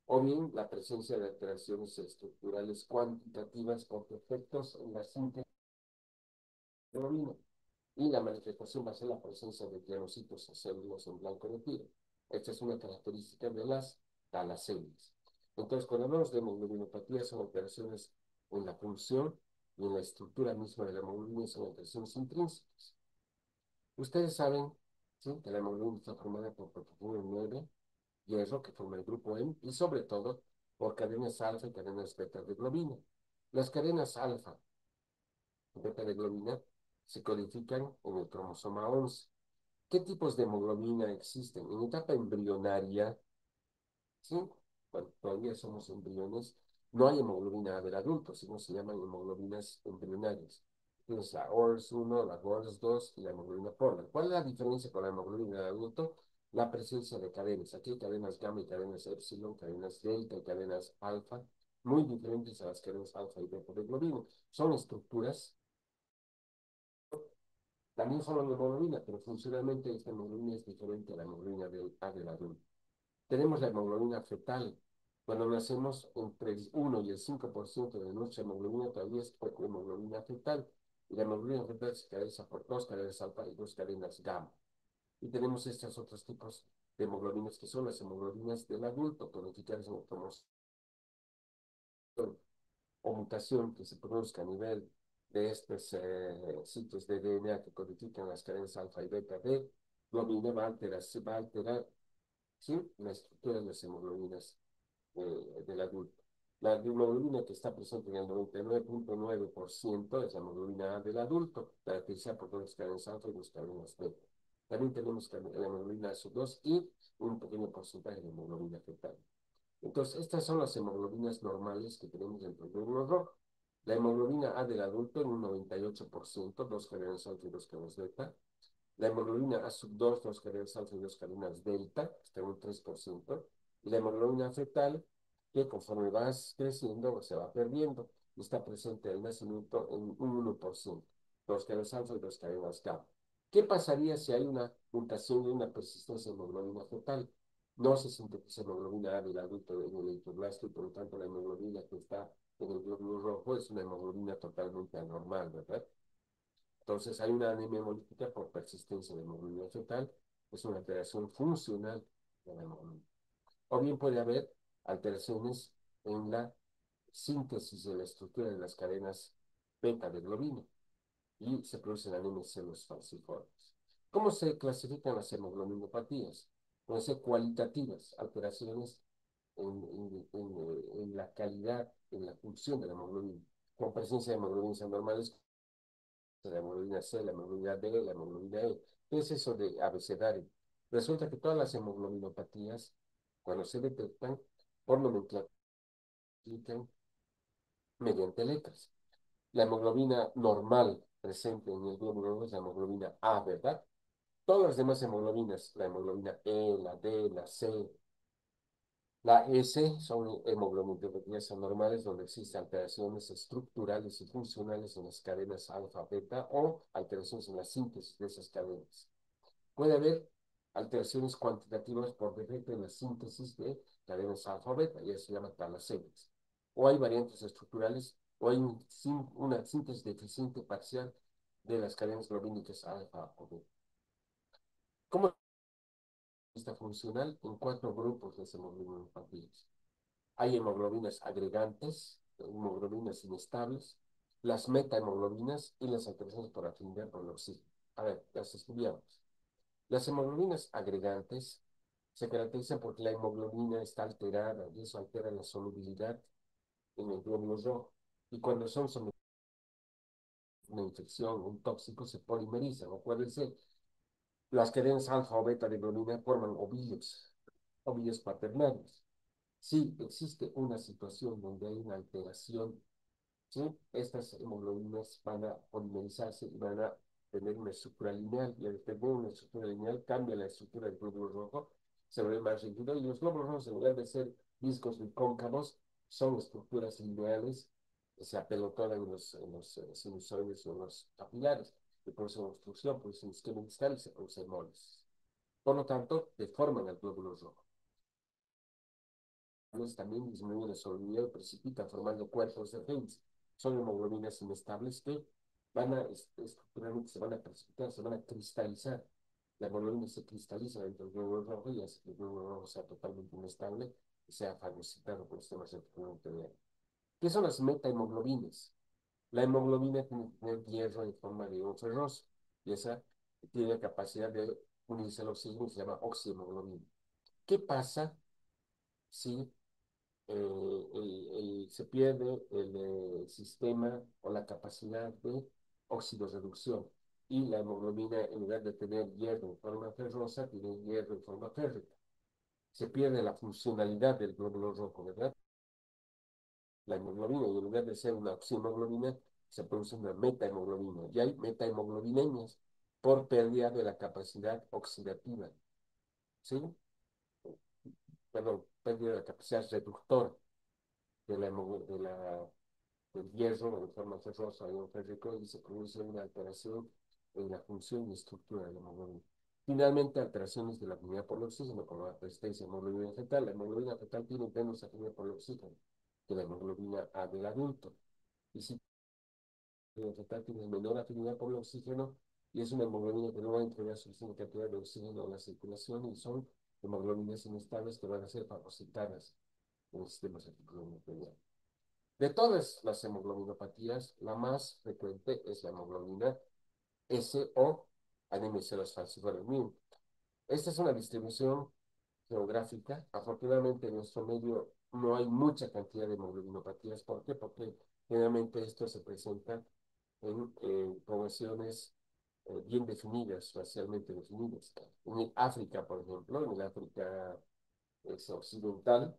o bien la presencia de alteraciones estructurales cuantitativas con efectos en la síntesis de hemoglobina. Y la manifestación va a ser la presencia de granocitos o células en blanco de tiro. Esta es una característica de las talasemias. Entonces, cuando hablamos de hemoglobinopatía, son alteraciones en la función y en la estructura misma de la hemoglobina, son alteraciones intrínsecas. Ustedes saben, ¿sí?, que la hemoglobina está formada por proteína 9, hierro, que forma el grupo M, y sobre todo por cadenas alfa y cadenas beta de globina. Las cadenas alfa y beta de globina se codifican en el cromosoma 11. ¿Qué tipos de hemoglobina existen? En etapa embrionaria, ¿sí?, cuando todavía somos embriones, no hay hemoglobina A del adulto, sino se llaman hemoglobinas embrionarias. Entonces, la ORS1, la ORS2 y la hemoglobina Portland. ¿Cuál es la diferencia con la hemoglobina del adulto? La presencia de cadenas. Aquí hay cadenas gamma y cadenas epsilon, cadenas delta y cadenas alfa, muy diferentes a las cadenas alfa y beta de globina. Son estructuras, también son la hemoglobina, pero funcionalmente esta hemoglobina es diferente a la hemoglobina A del adulto. Tenemos la hemoglobina fetal. Cuando nacemos, entre el 1 y el 5% de nuestra hemoglobina todavía es hemoglobina fetal. Y la hemoglobina fetal se caracteriza por dos cadenas alfa y dos cadenas gamma. Y tenemos estos otros tipos de hemoglobinas que son las hemoglobinas del adulto, codificadas en cromosoma o mutación que se produzca a nivel de estos sitios de DNA que codifican las cadenas alfa y beta de globina va a alterar, ¿sí?, la estructura de las hemoglobinas del adulto. La hemoglobina que está presente en el 99.9% es la hemoglobina A del adulto, caracterizada por dos cadenas alfa y dos cadenas beta. También tenemos la hemoglobina A2 y un pequeño porcentaje de hemoglobina fetal. Entonces, estas son las hemoglobinas normales que tenemos dentro del glóbulo rojo. La hemoglobina A del adulto en un 98%, dos cadenas alfa y dos cadenas beta. La hemoglobina A2, dos cadenas alfa y dos cadenas delta, está en un 3%. Y la hemoglobina fetal, que conforme vas creciendo, se va perdiendo. Y está presente al nacimiento en un 1%, dos cadenas alfa y dos cadenas gamma. ¿Qué pasaría si hay una mutación y una persistencia de hemoglobina fetal? No se sintetiza hemoglobina A del adulto en el eritroblasto y por lo tanto la hemoglobina que está en el glóbulo rojo es una hemoglobina totalmente anormal, ¿verdad? Entonces hay una anemia hemolítica por persistencia de hemoglobina fetal, es una alteración funcional de la hemoglobina. O bien puede haber alteraciones en la síntesis de la estructura de las cadenas beta de globina y se producen anemias en los falciformes. ¿Cómo se clasifican las hemoglobinopatías? Pueden ser cualitativas, alteraciones en la calidad, en la función de la hemoglobina, con presencia de hemoglobinas anormales, la hemoglobina C, la hemoglobina D, la hemoglobina E. ¿Qué es eso de abecedario? Resulta que todas las hemoglobinopatías, cuando se detectan, por nomenclatura, mediante letras. La hemoglobina normal presente en el glóbulo rojo es la hemoglobina A, ¿verdad? Todas las demás hemoglobinas, la hemoglobina E, la D, la C, la S, son hemoglobinopatías anormales donde existen alteraciones estructurales y funcionales en las cadenas alfa, beta o alteraciones en la síntesis de esas cadenas. Puede haber alteraciones cuantitativas por defecto en la síntesis de cadenas alfa, beta, y eso se llama talasemias. O hay variantes estructurales o hay una síntesis deficiente parcial de las cadenas globínicas alfa o beta. ¿Cómo está funcional? En cuatro grupos de hemoglobinas. Hay hemoglobinas agregantes, hemoglobinas inestables, las metahemoglobinas y las alteraciones por afinidad por el oxígeno. A ver, las estudiamos. Las hemoglobinas agregantes se caracterizan porque la hemoglobina está alterada y eso altera la solubilidad en el glóbulo rojo. Y cuando son sometidas a una infección, un tóxico, se polimerizan, o puede ser las cadenas alfa o beta de globina forman ovillos paternales. Si existe una situación donde hay una alteración, ¿sí? Estas hemoglobinas van a polimerizarse y van a tener una estructura lineal, y al tener una estructura lineal cambia la estructura del glóbulo rojo, se vuelve más rígido, y los glóbulos rojos, en lugar de ser discos y cóncavos, son estructuras lineales que se apelotonan en los sinusoides o en los capilares, que producen obstrucción, producen isquemia distal y se producen hemolis. Por lo tanto, deforman el glóbulo rojo. También disminuyen la solubilidad y precipitan formando cuerpos de Higgs. Son hemoglobinas inestables que van a estructuralmente se van a precipitar, se van a cristalizar. La hemoglobina se cristaliza dentro del glóbulo rojo y hace que el glóbulo rojo sea totalmente inestable y sea fagocitado por sistemas endocrino. ¿Qué son las metahemoglobinas? La hemoglobina tiene que tener hierro en forma de ion ferroso y esa tiene la capacidad de unirse al oxígeno y se llama oxihemoglobina. ¿Qué pasa si se pierde el sistema o la capacidad de oxidorreducción? Y la hemoglobina, en lugar de tener hierro en forma ferrosa, tiene hierro en forma férrica. Se pierde la funcionalidad del glóbulo rojo, ¿verdad? La hemoglobina, y en lugar de ser una oxihemoglobina, se produce una metahemoglobina. Y hay metahemoglobinemias por pérdida de la capacidad oxidativa, ¿sí? Perdón, pérdida de la capacidad reductora de la, de la del hierro en forma ferrosa y férrico, y se produce una alteración en la función y estructura de la hemoglobina. Finalmente, alteraciones de la afinidad por el oxígeno, como la presencia de hemoglobina fetal. La hemoglobina fetal tiene menos afinidad por el oxígeno que la hemoglobina A del adulto. Y si la hemoglobina fetal tiene menor afinidad por el oxígeno, y es una hemoglobina que no va a entregar suficiente cantidad de oxígeno a la circulación, y son hemoglobinas inestables que van a ser fagocitadas en el sistema circulatorio. De todas las hemoglobinopatías, la más frecuente es la hemoglobina S o anemia falciforme. Esta es una distribución geográfica. Afortunadamente, en nuestro medio no hay mucha cantidad de hemoglobinopatías. ¿Por qué? Porque generalmente esto se presenta en poblaciones bien definidas, racialmente definidas. En el África, por ejemplo, en el África occidental,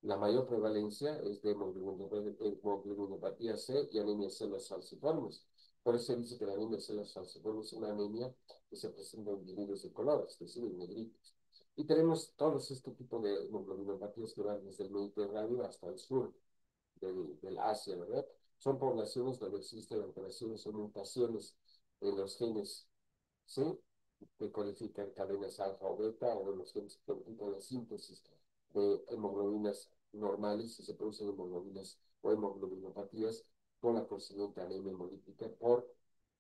la mayor prevalencia es de hemoglobinopatía C y anemia de células falciformes. Por eso se dice que la anemia de células falciformes es una anemia que se presenta en individuos de color, es decir, en negritos. Y tenemos todos este tipo de hemoglobinopatías que van desde el Mediterráneo hasta el sur del Asia, ¿verdad? Son poblaciones donde existen alteraciones o mutaciones en los genes, ¿sí? Que codifican cadenas alfa o beta, o en los genes que codifican la síntesis de hemoglobinas normales, y se producen hemoglobinas o hemoglobinopatías con la consiguiente anemia hemolítica por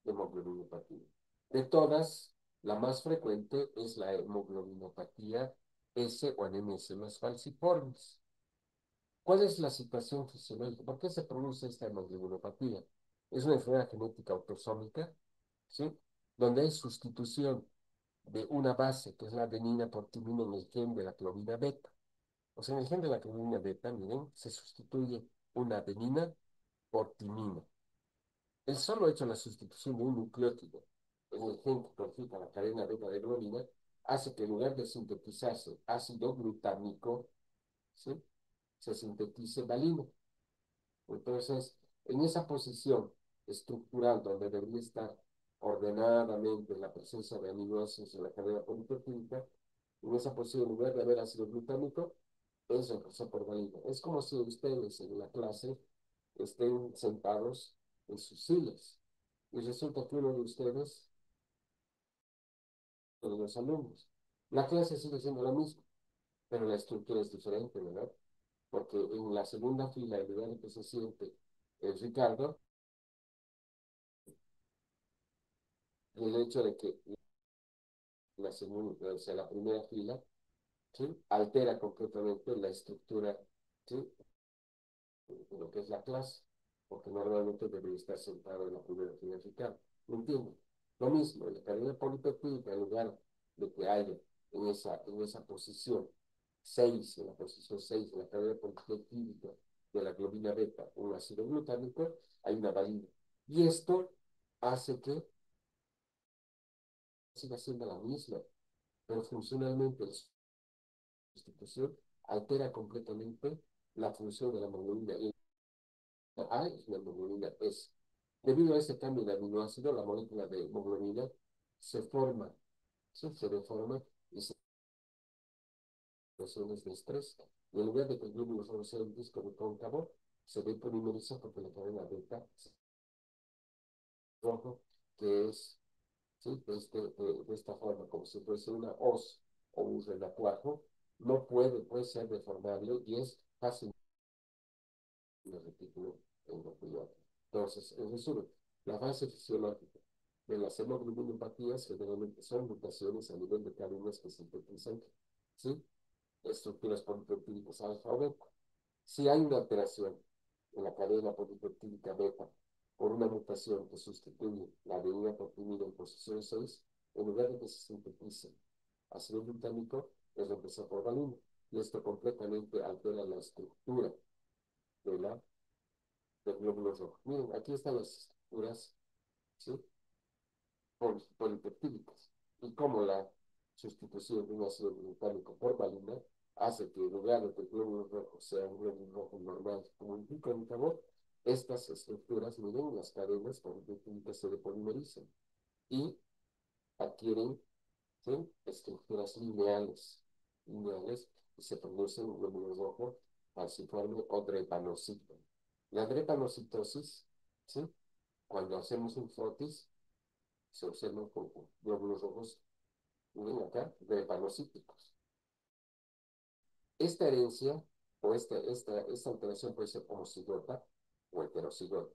hemoglobinopatía. De todas, la más frecuente es la hemoglobinopatía S o anemia de células falciformes. ¿Cuál es la situación fisiológica? ¿Por qué se produce esta hemoglobinopatía? Es una enfermedad genética autosómica, ¿sí? Donde hay sustitución de una base, que es la adenina por timina en el gen de la globina beta. O sea, en el gen de la globina beta, miren, se sustituye una adenina por timina. El solo hecho de la sustitución de un nucleótido en el gen que codifica la cadena beta de globina hace que en lugar de sintetizarse ácido glutámico, ¿sí?, se sintetice valina. Entonces, en esa posición estructural donde debería estar ordenadamente la presencia de aminoácidos en la cadena polipeptídica, en esa posición, en lugar de haber ácido glutámico, es reemplazado por valina. Es como si ustedes en la clase estén sentados en sus sillas y resulta que uno de ustedes, de los alumnos, la clase sigue siendo la misma, pero la estructura es diferente, ¿verdad? Porque en la segunda fila, en lugar de que se siente Ricardo, el hecho de que la segunda, o sea, la primera fila, ¿sí? Altera completamente la estructura, ¿sí? De lo que es la clase, porque normalmente debería estar sentado en la primera fila vertical. ¿Me entienden? Lo mismo, en la cadena polipeptídica, en lugar de que haya en esa posición 6 en la posición 6 en la cadena polipeptídica de la globina beta, un ácido glutámico, hay una valina. Y esto hace que siga siendo la misma, pero funcionalmente la sustitución altera completamente la función de la hemoglobina Y. A es una hemoglobina S. Debido a este cambio de aminoácido, la molécula de hemoglobina se forma, ¿sí? Se deforma y se situaciones de estrés. Y en lugar de que el glóbulo solo sea un disco de cóncavo, se depolimeriza porque la cadena beta rojo, que es, ¿sí? De esta forma, como si fuese una hoz o un renacuajo, no puede, puede ser deformable y es fácil de retículo endocrino. Entonces, en resumen, la fase fisiológica de las hemoglobinopatías generalmente son mutaciones a nivel de cadenas que sintetizan, ¿sí? Estructuras polipeptídicas alfa o beta. Si hay una alteración en la cadena polipeptídica beta por una mutación que sustituye la de una proteína en posición 6, en lugar de que se sintetice ácido glutámico, es reemplazado por valina. Y esto completamente altera la estructura de del glóbulo rojo. Miren, aquí están las estructuras, ¿sí? Polipeptídicas. Y como la sustitución de un ácido glutámico por valina hace que en lugar de que el glóbulo rojo sea un glóbulo rojo normal como un pico en favor, estas estructuras, miren, las cadenas polipeptídicas se depolimerizan y adquieren, ¿sí? Estructuras lineales, y se produce un glóbulo rojo falciforme o drepanocito. La drepanocitosis, ¿sí? Cuando hacemos un frotis, se observan con glóbulos rojos, miren acá, drepanocíticos. Esta herencia o esta alteración puede ser homocigota o heterocigota.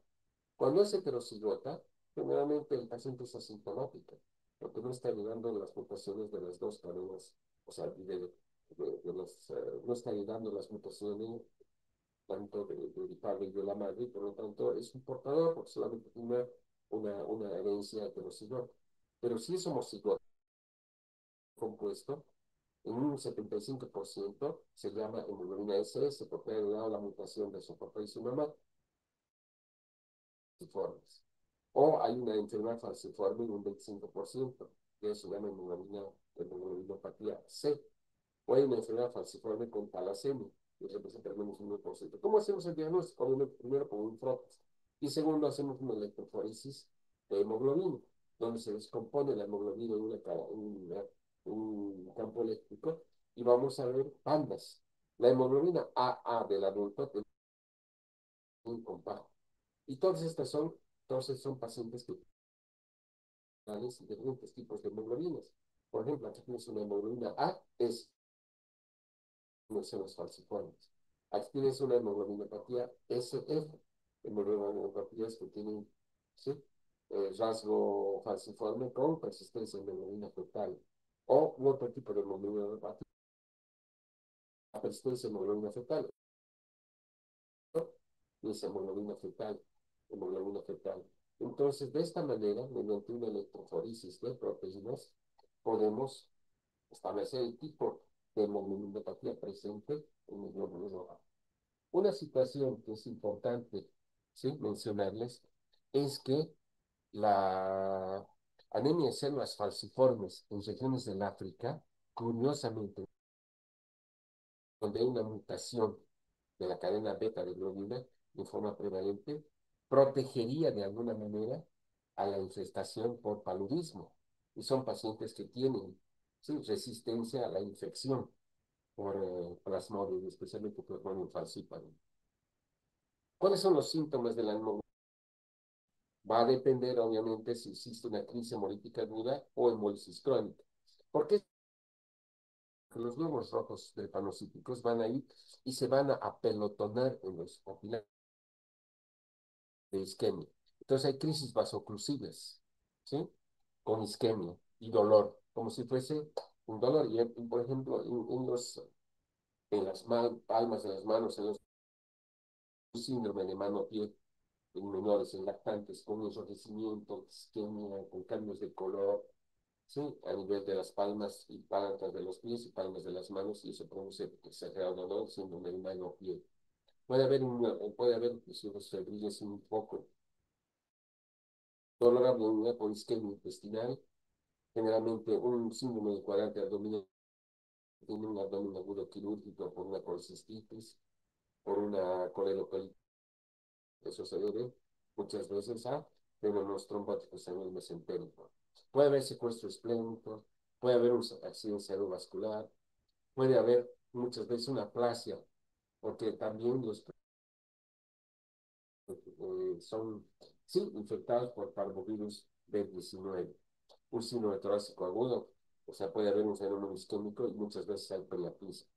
Cuando es heterocigota, generalmente el paciente es asintomático, porque no está ayudando las mutaciones de las dos cadenas, o sea, no está ayudando las mutaciones tanto del padre y de la madre, y por lo tanto es un portador, porque solamente tiene una herencia heterocigota. Pero si es homocigota compuesto, en un 75% se llama hemoglobina SS, porque ha ayudado la mutación de su papá y su mamá, falciformes. O hay una enfermedad falciforme en un 25%, que se llama hemoglobinopatía C. O hay una enfermedad falciforme con talasemia, que representa al menos un 1%. ¿Cómo hacemos el diagnóstico? Primero con un frotis. Y segundo, hacemos una electroforesis de hemoglobina, donde se descompone la hemoglobina en un campo eléctrico y vamos a ver bandas. La hemoglobina AA del adulto tiene un compacto. Y todos son pacientes que tienen diferentes tipos de hemoglobinas. Por ejemplo, aquí tienes una hemoglobina A, es los falciformes. Aquí tienes una hemoglobinopatía SF, hemoglobinopatías que tienen, ¿sí? Rasgo falciforme con persistencia en hemoglobina fetal. O otro tipo de hemoglobinopatía, persistencia en hemoglobina fetal. Y es hemoglobina fetal. Entonces, de esta manera, mediante una electroforesis de proteínas, podemos establecer el tipo de hemoglobinopatía presente en el glóbulo rojo. Una situación que es importante, ¿sí? Mencionarles es que la anemia de células falciformes en regiones del África, curiosamente, donde hay una mutación de la cadena beta de globina de forma prevalente, protegería de alguna manera a la infestación por paludismo. Y son pacientes que tienen, ¿sí? Resistencia a la infección por plasmodium, especialmente plasmodium falciparum. ¿Cuáles son los síntomas de la neumonía? Va a depender, obviamente, si existe una crisis hemolítica aguda o hemólisis crónica. ¿Por qué? Porque los glóbulos rojos drepanocíticos van a ir y se van a apelotonar en los capilares de isquemia. Entonces hay crisis vasoclusivas, ¿sí? con isquemia y dolor, como si fuese un dolor. Y, por ejemplo, en las palmas de las manos, en los síndrome de mano-pie, en menores, en lactantes, con enrojecimiento, isquemia, con cambios de color, ¿sí? A nivel de las palmas y plantas de los pies y palmas de las manos, y eso produce exagerado dolor, síndrome de mano-pie. Puede haber inclusive febriles un poco, dolor abdominal por isquemia intestinal, generalmente un síndrome de cuadrante abdominal, tiene un abdomen agudo quirúrgico por una colecistitis, por una coledocolita. Eso se debe muchas veces a fenómenos trombóticos a nivel mesentérico. Puede haber secuestro esplénico, puede haber un accidente cerebrovascular, puede haber muchas veces una aplasia, porque también son, sí, infectados por parvovirus B19. Un síndrome torácico agudo, o sea, puede haber un fenómeno isquémico y muchas veces hay periapnesia.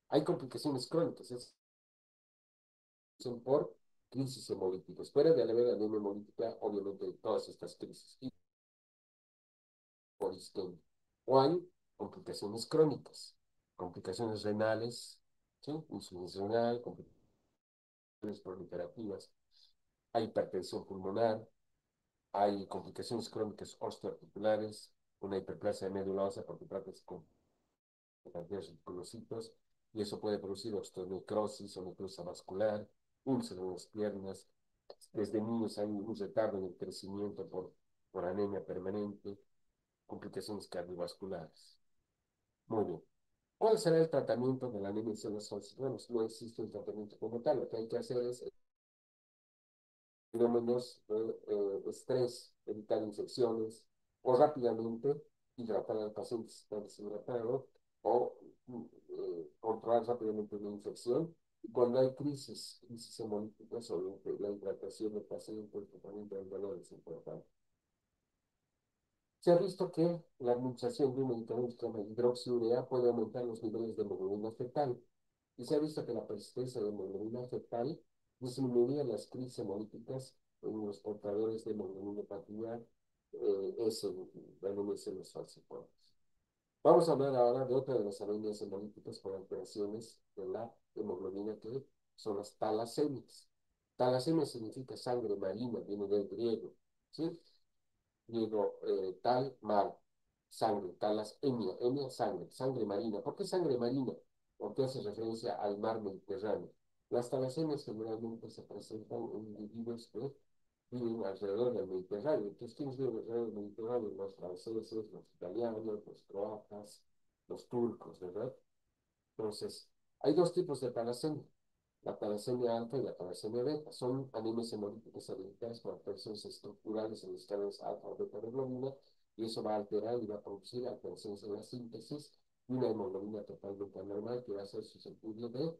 Hay complicaciones crónicas, son por crisis hemolíticas. Puede haber anemia hemolítica, obviamente, de todas estas crisis, y por isquemia. O hay complicaciones crónicas, complicaciones renales, ¿sí? Insuficiencia renal, complicaciones proliferativas, hay hipertensión pulmonar, hay complicaciones crónicas osteoarticulares, una hiperplasia de médula ósea porque tratas con reticulocitos, y eso puede producir osteonecrosis o necrosis vascular, úlceras en las piernas. Desde niños hay un retardo en el crecimiento por anemia permanente, complicaciones cardiovasculares. Muy bien. ¿Cuál será el tratamiento de la anemia en los Bueno, no existe un tratamiento como tal. Lo que hay que hacer es fenómenos de estrés, evitar infecciones, o rápidamente hidratar al paciente si está deshidratado, o controlar rápidamente una infección. Y cuando hay crisis hemolíticas, obviamente la hidratación del paciente, el tratamiento del dolor es importante. Se ha visto que la administración de un medicamento que se llama hidroxiurea puede aumentar los niveles de hemoglobina fetal. Y se ha visto que la persistencia de hemoglobina fetal disminuiría las crisis hemolíticas en los portadores de hemoglobinopatía S, bueno, S los falciformes. Vamos a hablar ahora de otra de las anemias hemolíticas por alteraciones de la hemoglobina, que son las talasemias. Talasemia significa sangre marina, viene del griego, ¿sí? Griego mar, sangre, talas, emia, sangre, sangre marina. ¿Por qué sangre marina? Porque hace referencia al mar Mediterráneo. Las talasemias generalmente se presentan en individuos que viven alrededor del Mediterráneo. Entonces, ¿quiénes viven alrededor del Mediterráneo? Los franceses, los italianos, los croatas, los turcos, ¿verdad? Entonces, hay dos tipos de talasemia: la talasemia alfa y la talasemia beta. Son anemias hemolíticas habilitadas por alteraciones estructurales en los canales alfa o beta de hemoglobina, y eso va a alterar y va a producir alteraciones en la síntesis y una hemoglobina totalmente anormal que va a ser susceptible de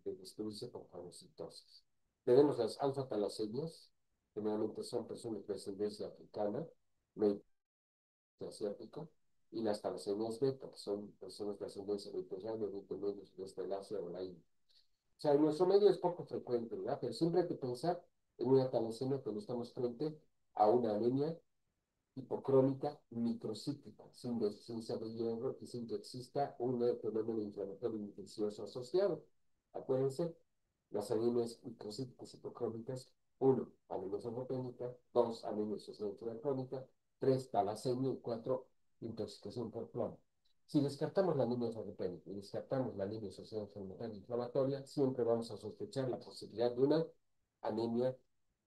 destruirse por fagocitosis. Tenemos las alfa-talasemias, generalmente son personas de descendencia africana, asiático, y las talasemias beta, que son personas de ascendencia mediterránea, medios desde el Asia o la India. O sea, en nuestro medio es poco frecuente, ¿verdad? Pero siempre hay que pensar en una talasemia cuando estamos frente a una anemia hipocrónica microcíclica, sin deficiencia de hierro y sin que exista un fenómeno inflamatorio infeccioso asociado. Acuérdense, las anemias microcíclicas hipocrónicas: uno, anemia hemopénica; dos, anemia socioelectoral crónica; tres, talasemia; y cuatro, intoxicación por plomo. Si descartamos la anemia hemopénica y descartamos la anemia socioelectoral inflamatoria, siempre vamos a sospechar la posibilidad de una anemia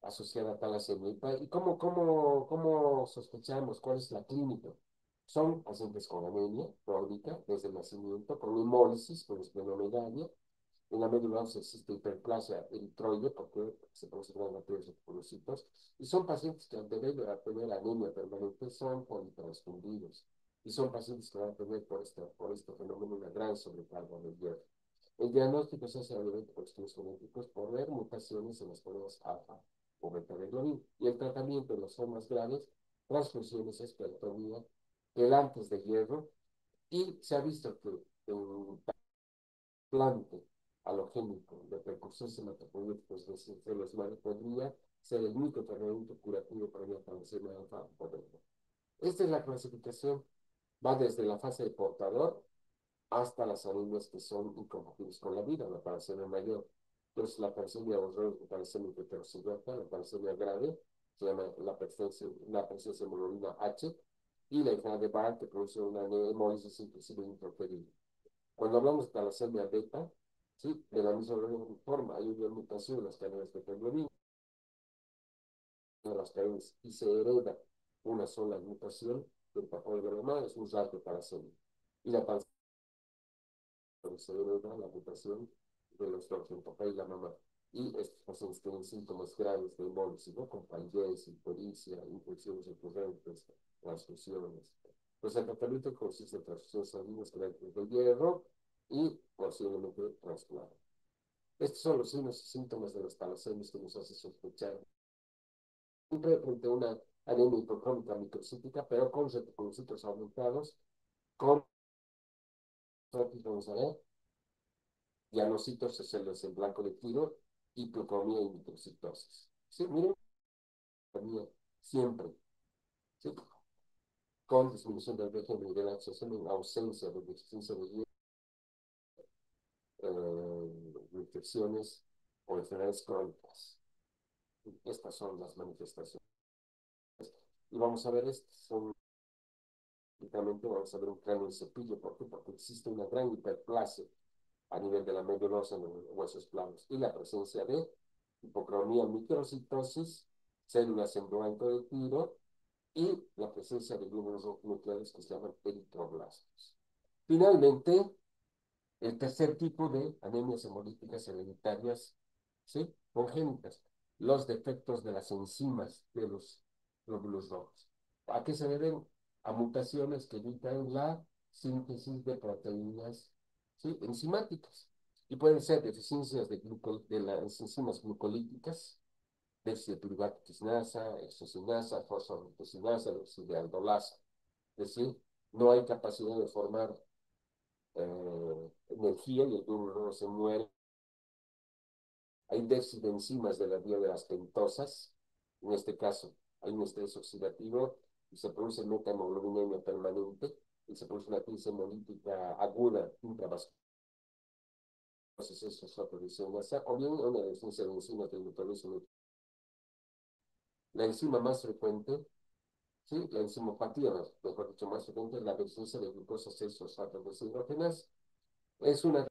asociada a talasemia. ¿Y cómo sospechamos? ¿Cuál es la clínica? Son pacientes con anemia crónica desde el nacimiento, con hemólisis, con esplenomegalia. En la médula ósea existe hiperplasia eritroide porque se producen grandes reticulocitos. Y son pacientes que al tener anemia permanente son politransfundidos. Y son pacientes que van a tener por este fenómeno una gran sobrecarga de hierro. El diagnóstico se hace obviamente por estudios genéticos por ver mutaciones en las formas alfa o beta de globina. Y el tratamiento de las formas graves: transfusiones, espertomía, quelantes de hierro, y se ha visto que en plante halogénico de precursores hematopoyéticos de los humanos podría ser el único tratamiento curativo para una talasemia alfa o beta. Esta es la clasificación. Va desde la fase de portador hasta las anemias que son incompatibles con la vida, la talasemia mayor. Entonces, la talasemia horror, la talasemia heterozigota, la talasemia grave, se llama la presencia de hemoglobina H, y la enfermedad de Barr, que produce una hemólisis inclusive intrauterina. Cuando hablamos de talasemia beta, ¿sí? De la misma forma, hay una mutación en las cadenas de hemoglobina, en las cadenas, y se hereda una sola mutación del papá de la mamá, es un rasgo talasemia. Y la talasemia se hereda la mutación de los dos, el papá y la mamá. Y estos pacientes tienen síntomas graves de hemólisis, ¿no? Con palidez, ictericia, infecciones recurrentes, transfusiones. Pues el tratamiento consiste en transfusiones sanguíneas de hierro y posiblemente trasplante. Estos son los signos y síntomas de las talasemias que nos hace sospechar siempre frente a una anemia hipocrónica microcítica, pero con reticulocitos aumentados, con, vamos a ver, llanocitos celos en blanco de tiro, hipercromía y microcitosis. Sí, miren, siempre, ¿sí? Con disminución del régimen de la asociación en ausencia de deficiencia de hierro, infecciones o enfermedades crónicas. Estas son las manifestaciones. Y vamos a ver, estas son, típicamente vamos a ver un cráneo en cepillo. ¿Por qué? Porque existe una gran hiperplasia a nivel de la medulosa en los huesos planos y la presencia de hipocromía, microcitosis, células en blanco de tiro y la presencia de glóbulos nucleares que se llaman eritroblastos. Finalmente, el tercer tipo de anemias hemolíticas hereditarias, ¿sí? Congénitas, los defectos de las enzimas de los glóbulos rojos. ¿A qué se deben? A mutaciones que evitan la síntesis de proteínas, ¿sí? Enzimáticas. Y pueden ser deficiencias de las enzimas glucolíticas, déficit de piruvato quisnasa, exocinasa, fosforoquinasa, de aldolasa. Es decir, no hay capacidad de formar energía y el glóbulo se muere. Hay déficit de enzimas de la vía de las pentosas. En este caso, hay un estrés oxidativo y se produce metamoglobinemia permanente y se produce una crisis hemolítica aguda intravascular. Entonces, eso es otra visión. O bien una deficiencia de enzimas del metabolismo. La enzima más frecuente, ¿sí? La enzimopatía, mejor dicho, más frecuente es la deficiencia de glucosa 6-fosfato deshidrogenasa. Es una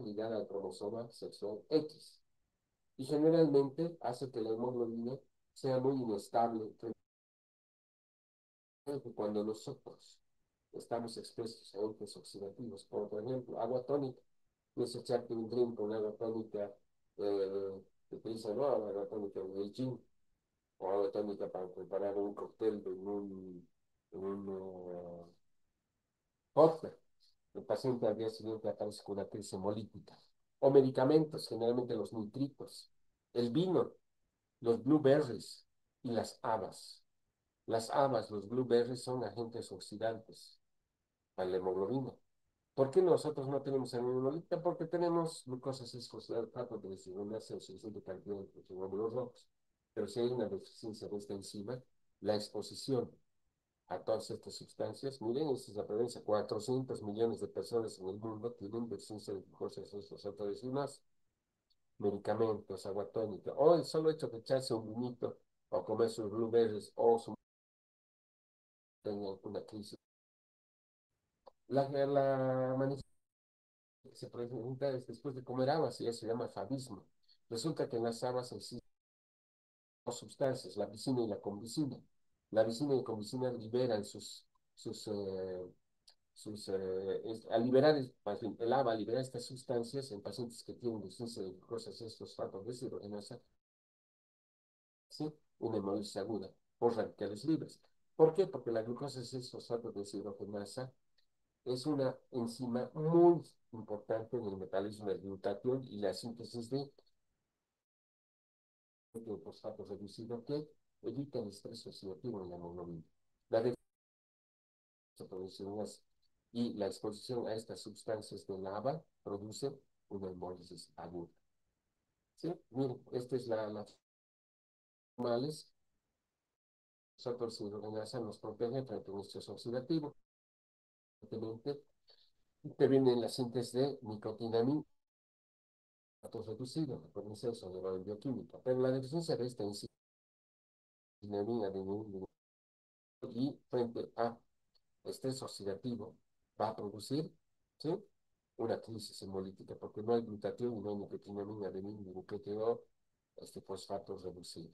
ligada al cromosoma sexual X y generalmente hace que la hemoglobina sea muy inestable cuando nosotros estamos expuestos a entes oxidativos, como por ejemplo agua tónica. Puedes echarte un drink con agua tónica que te dicen, no, agua tónica de Beijing, o agua tónica para preparar un cóctel en un vodka. El paciente al día siguiente aparece con una crisis hemolítica. O medicamentos, generalmente los nitritos, el vino, los blueberries y las habas. Las habas, los blueberries son agentes oxidantes para la hemoglobina. ¿Por qué nosotros no tenemos hemoglobina? Porque tenemos glucosa 6-fosfato de deshidrogenasa o suficiente cantidad de glóbulos rojos. Pero si hay una deficiencia de esta enzima, la exposición a todas estas sustancias, miren, esta es la presencia, 400 millones de personas en el mundo tienen deficiencia de glucosa 6-fosfato de deshidrogenasa, medicamentos, agua tónica, o el solo hecho de echarse un vinito o comer sus blueberries o su tenga una crisis. La manifestación que se presenta es después de comer habas y eso se llama favismo. Resulta que en las habas existen dos sustancias, la vicina y la combicina. La vicina y la combicina liberan sus, al liberar, más bien, el haba libera estas sustancias en pacientes que tienen deficiencia de glucosa 6-fosfato deshidrogenasa, ¿sí? Una hemólisis aguda por radicales libres. ¿Por qué? Porque la glucosa 6-fosfato deshidrogenasa es una enzima muy importante en el metabolismo del glutatión y la síntesis de fosfato reducido que evita el estrés oxidativo en la hemoglobina. La deficiencia y la exposición a estas sustancias de lava produce una hemólisis aguda. ¿Sí? Miren, esta es la normales, nosotros si organizan nos protege frente a un estrés oxidativo. Evidentemente, te viene la síntesis de nicotinamina, datos reducidos, recuerden eso, de la bioquímica, pero la deficiencia de esta enzima y frente a estrés oxidativo va a producir, ¿sí?, una crisis hemolítica, porque no hay glutatión y no hay nicotinamina, adenina, nucleótido, fosfato reducido.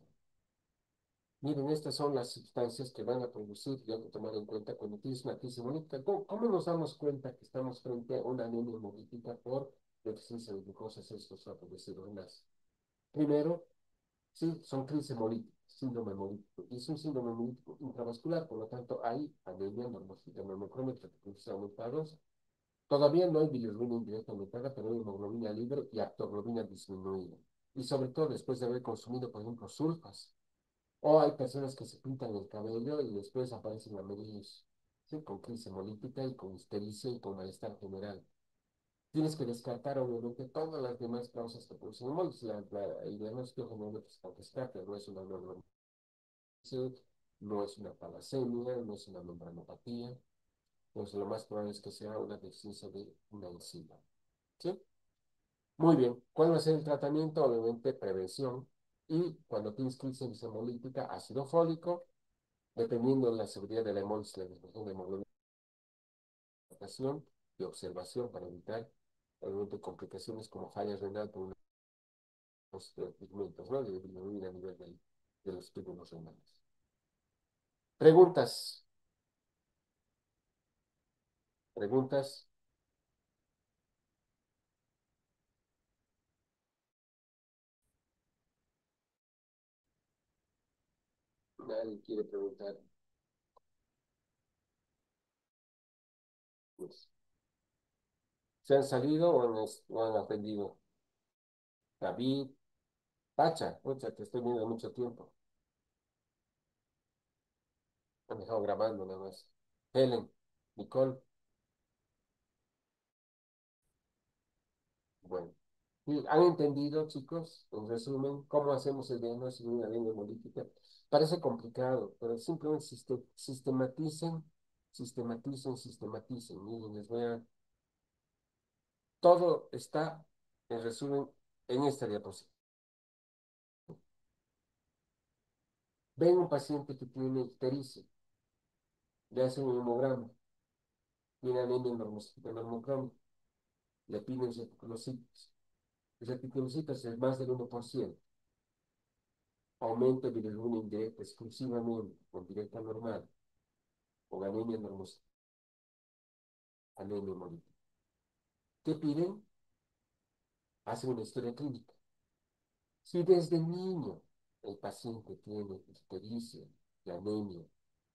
Miren, estas son las sustancias que van a producir y hay que tomar en cuenta cuando tienes una crisis hemolítica. ¿Cómo nos damos cuenta que estamos frente a una anemia hemolítica por deficiencia de glucosa 6-fosfatidesahidrogenasa? Primero, sí, son crisis hemolíticas, síndrome hemolítico. Y es un síndrome hemolítico intravascular, por lo tanto, hay anemia normocita, normocrómica, que produce aumentados. Todavía no hay bilirrubina indirecta aumentada, pero hay hemoglobina libre y aptoglobina disminuida. Y sobre todo después de haber consumido, por ejemplo, sulfas. O hay personas que se pintan el cabello y después aparecen amarillos, ¿sí?, con crisis hemolítica y con histericia y con malestar general. Tienes que descartar, obviamente, todas las demás causas que producen hemólisis. El diagnóstico general es que descarta, no es una neuronitis, no es una talasemia, no es una membranopatía. Entonces, lo más probable es que sea una deficiencia de una enzima. ¿Sí? Muy bien. ¿Cuál va a ser el tratamiento? Obviamente, prevención. Y cuando tienes crisis hemolítica, ácido fólico, dependiendo de la severidad de la hemólisis, la disminución de hemoglobina y observación para evitar, obviamente, complicaciones como falla renal por unos pigmentos, ¿no?, de bilirrubina a nivel de los túbulos renales. Preguntas. Preguntas. Nadie quiere preguntar. Pues, ¿se han salido o han aprendido? David, Pacha, pucha, te estoy viendo mucho tiempo. Me han dejado grabando nada más. Helen, Nicole, bueno. ¿Y han entendido, chicos, en resumen, cómo hacemos el diagnóstico de una anemia hemolítica? Parece complicado, pero simplemente sistematicen, sistematicen, sistematicen. Miren, les voy a... Todo está, en resumen, en esta diapositiva. Ven un paciente que tiene ictericia, le hacen un hemograma, tiene anemia normocrómica, le piden reticulocitos. Reticulocitos es más del 1%. Aumento de bilirrubina indirecta exclusivamente con directa normal o anemia normocita, anemia hemolítica. ¿Qué piden? Hacen una historia clínica. Si desde niño el paciente tiene ictericia y anemia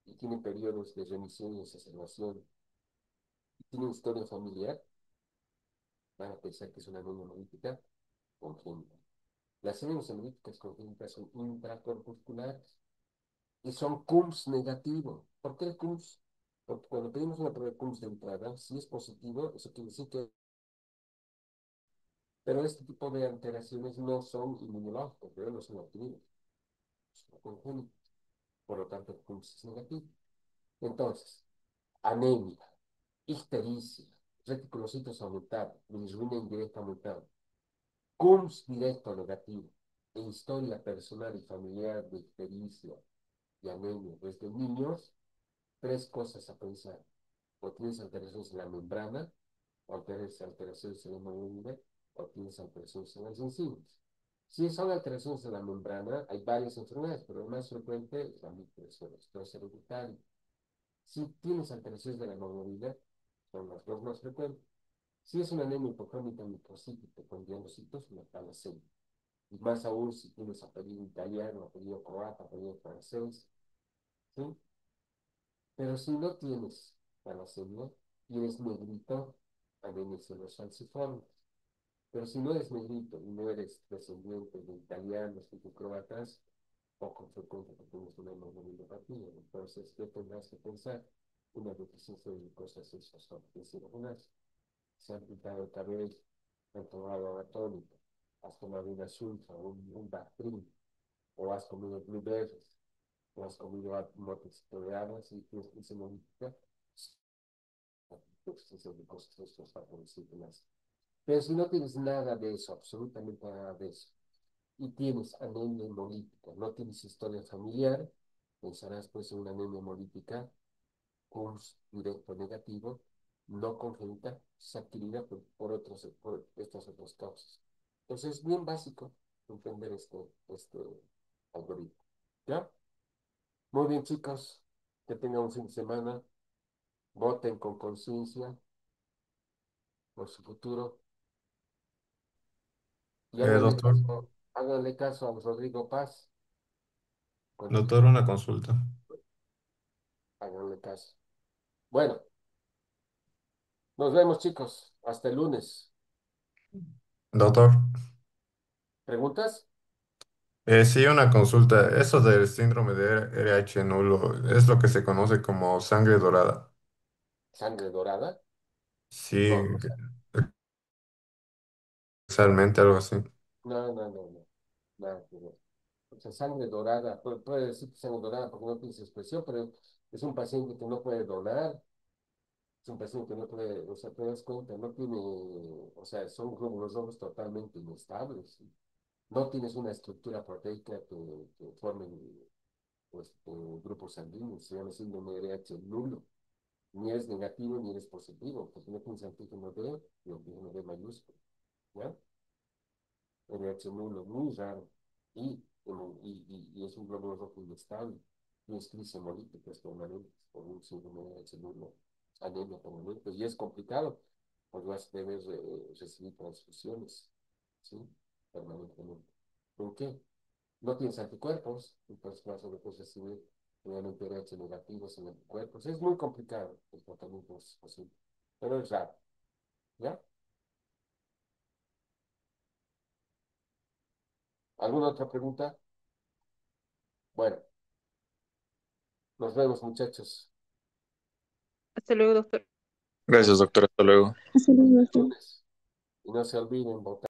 y tiene periodos de remisión y exacerbación y tiene una historia familiar, van a pensar que es una anemia hemolítica congénita. Las anemias hemolíticas congénitas son intracorpusculares y son CUMS negativo. ¿Por qué el CUMS? Porque cuando pedimos una prueba de CUMS de entrada, si es positivo, eso quiere decir que... Pero este tipo de alteraciones no son inmunológicas, pero no son adquiridas, son congénitas. Por lo tanto, el CUMS es negativo. Entonces, anemia, ictericia, reticulocitos aumentados, bilirrubina indirecta aumentada, CUMS directo negativo, e historia personal y familiar de ictericia y anemia desde niños, tres cosas a pensar. O tienes alteraciones en la membrana, o tienes alteraciones en la hemoglobina, o tienes alteraciones en las enzimas. Si son alteraciones en la membrana, hay varias enfermedades, pero el más frecuente es la esclerosis hereditaria. Si tienes alteraciones de la hemoglobina, son las dos más frecuentes. Si es una anemia hipocrómica microcítica con dianocitos, una talasemia. Y más aún si tienes apellido italiano, apellido croata, apellido francés, ¿sí? Pero si no tienes talasemia y eres negrito, anemia falciforme. Pero si no eres negrito y no eres descendiente de italianos y de croatas, poco frecuente que tienes una hemoglobinopatía. Entonces, ¿qué tendrás que pensar? Una deficiencia de glucosa 6-fosfatidesahidrogenasa. Se han pintado el cabello, han tomado agua tónica, has tomado una sulfa, un Bactrim, o has comido blueberries, o has comido motecito de aguas y se modifica, pues esos glucosa estos factores más. Pero si no tienes nada de eso, absolutamente nada de eso, y tienes anemia hemolítica, no tienes historia familiar, pensarás pues en una anemia hemolítica, CURS directo negativo, no congénita, se adquirida por estas otras causas. Entonces es bien básico entender este algoritmo. ¿Ya? Muy bien, chicos. Que tengan un fin de semana. Voten con conciencia por su futuro. Y Doctor, háganle caso a Rodrigo Paz cuando doctor, dice, una consulta. háganle caso. Bueno, nos vemos, chicos. Hasta el lunes. Doctor, ¿Preguntas? sí, una consulta. Eso del síndrome de RH nulo es lo que se conoce como sangre dorada. ¿Sangre dorada? Sí, No, o sea, realmente algo así. no. Nada que ver. O sea, sangre dorada, puede decir que sangre dorada porque no tiene esa expresión, pero es un paciente que no puede donar, es un paciente que no puede, o sea, te das cuenta, no tiene, o sea, son glóbulos rojos totalmente inestables. No tienes una estructura proteica que formen pues, grupos sanguíneos, se llama síndrome de RH nulo. Ni eres negativo ni eres positivo, porque no tienes antígeno D y antígeno D mayúsculo, ¿ya? RH nulo, muy raro. Y es un glóbulo rojo inestable. Tienes crisis hemolíticas permanentes por un síndrome de RH nulo, anemia permanente. Y es complicado, porque vas a deber recibir transfusiones, ¿sí? Permanentemente. ¿Por qué? No tienes anticuerpos, entonces vas a recibir obviamente RH negativos en anticuerpos. Es muy complicado el tratamiento es posible, pero es raro, ¿ya? ¿Alguna otra pregunta? Bueno, nos vemos, muchachos. Hasta luego, doctor. Nos Gracias, doctor. Hasta luego. Hasta luego, vemos el doctor. lunes. Y no se olviden votar.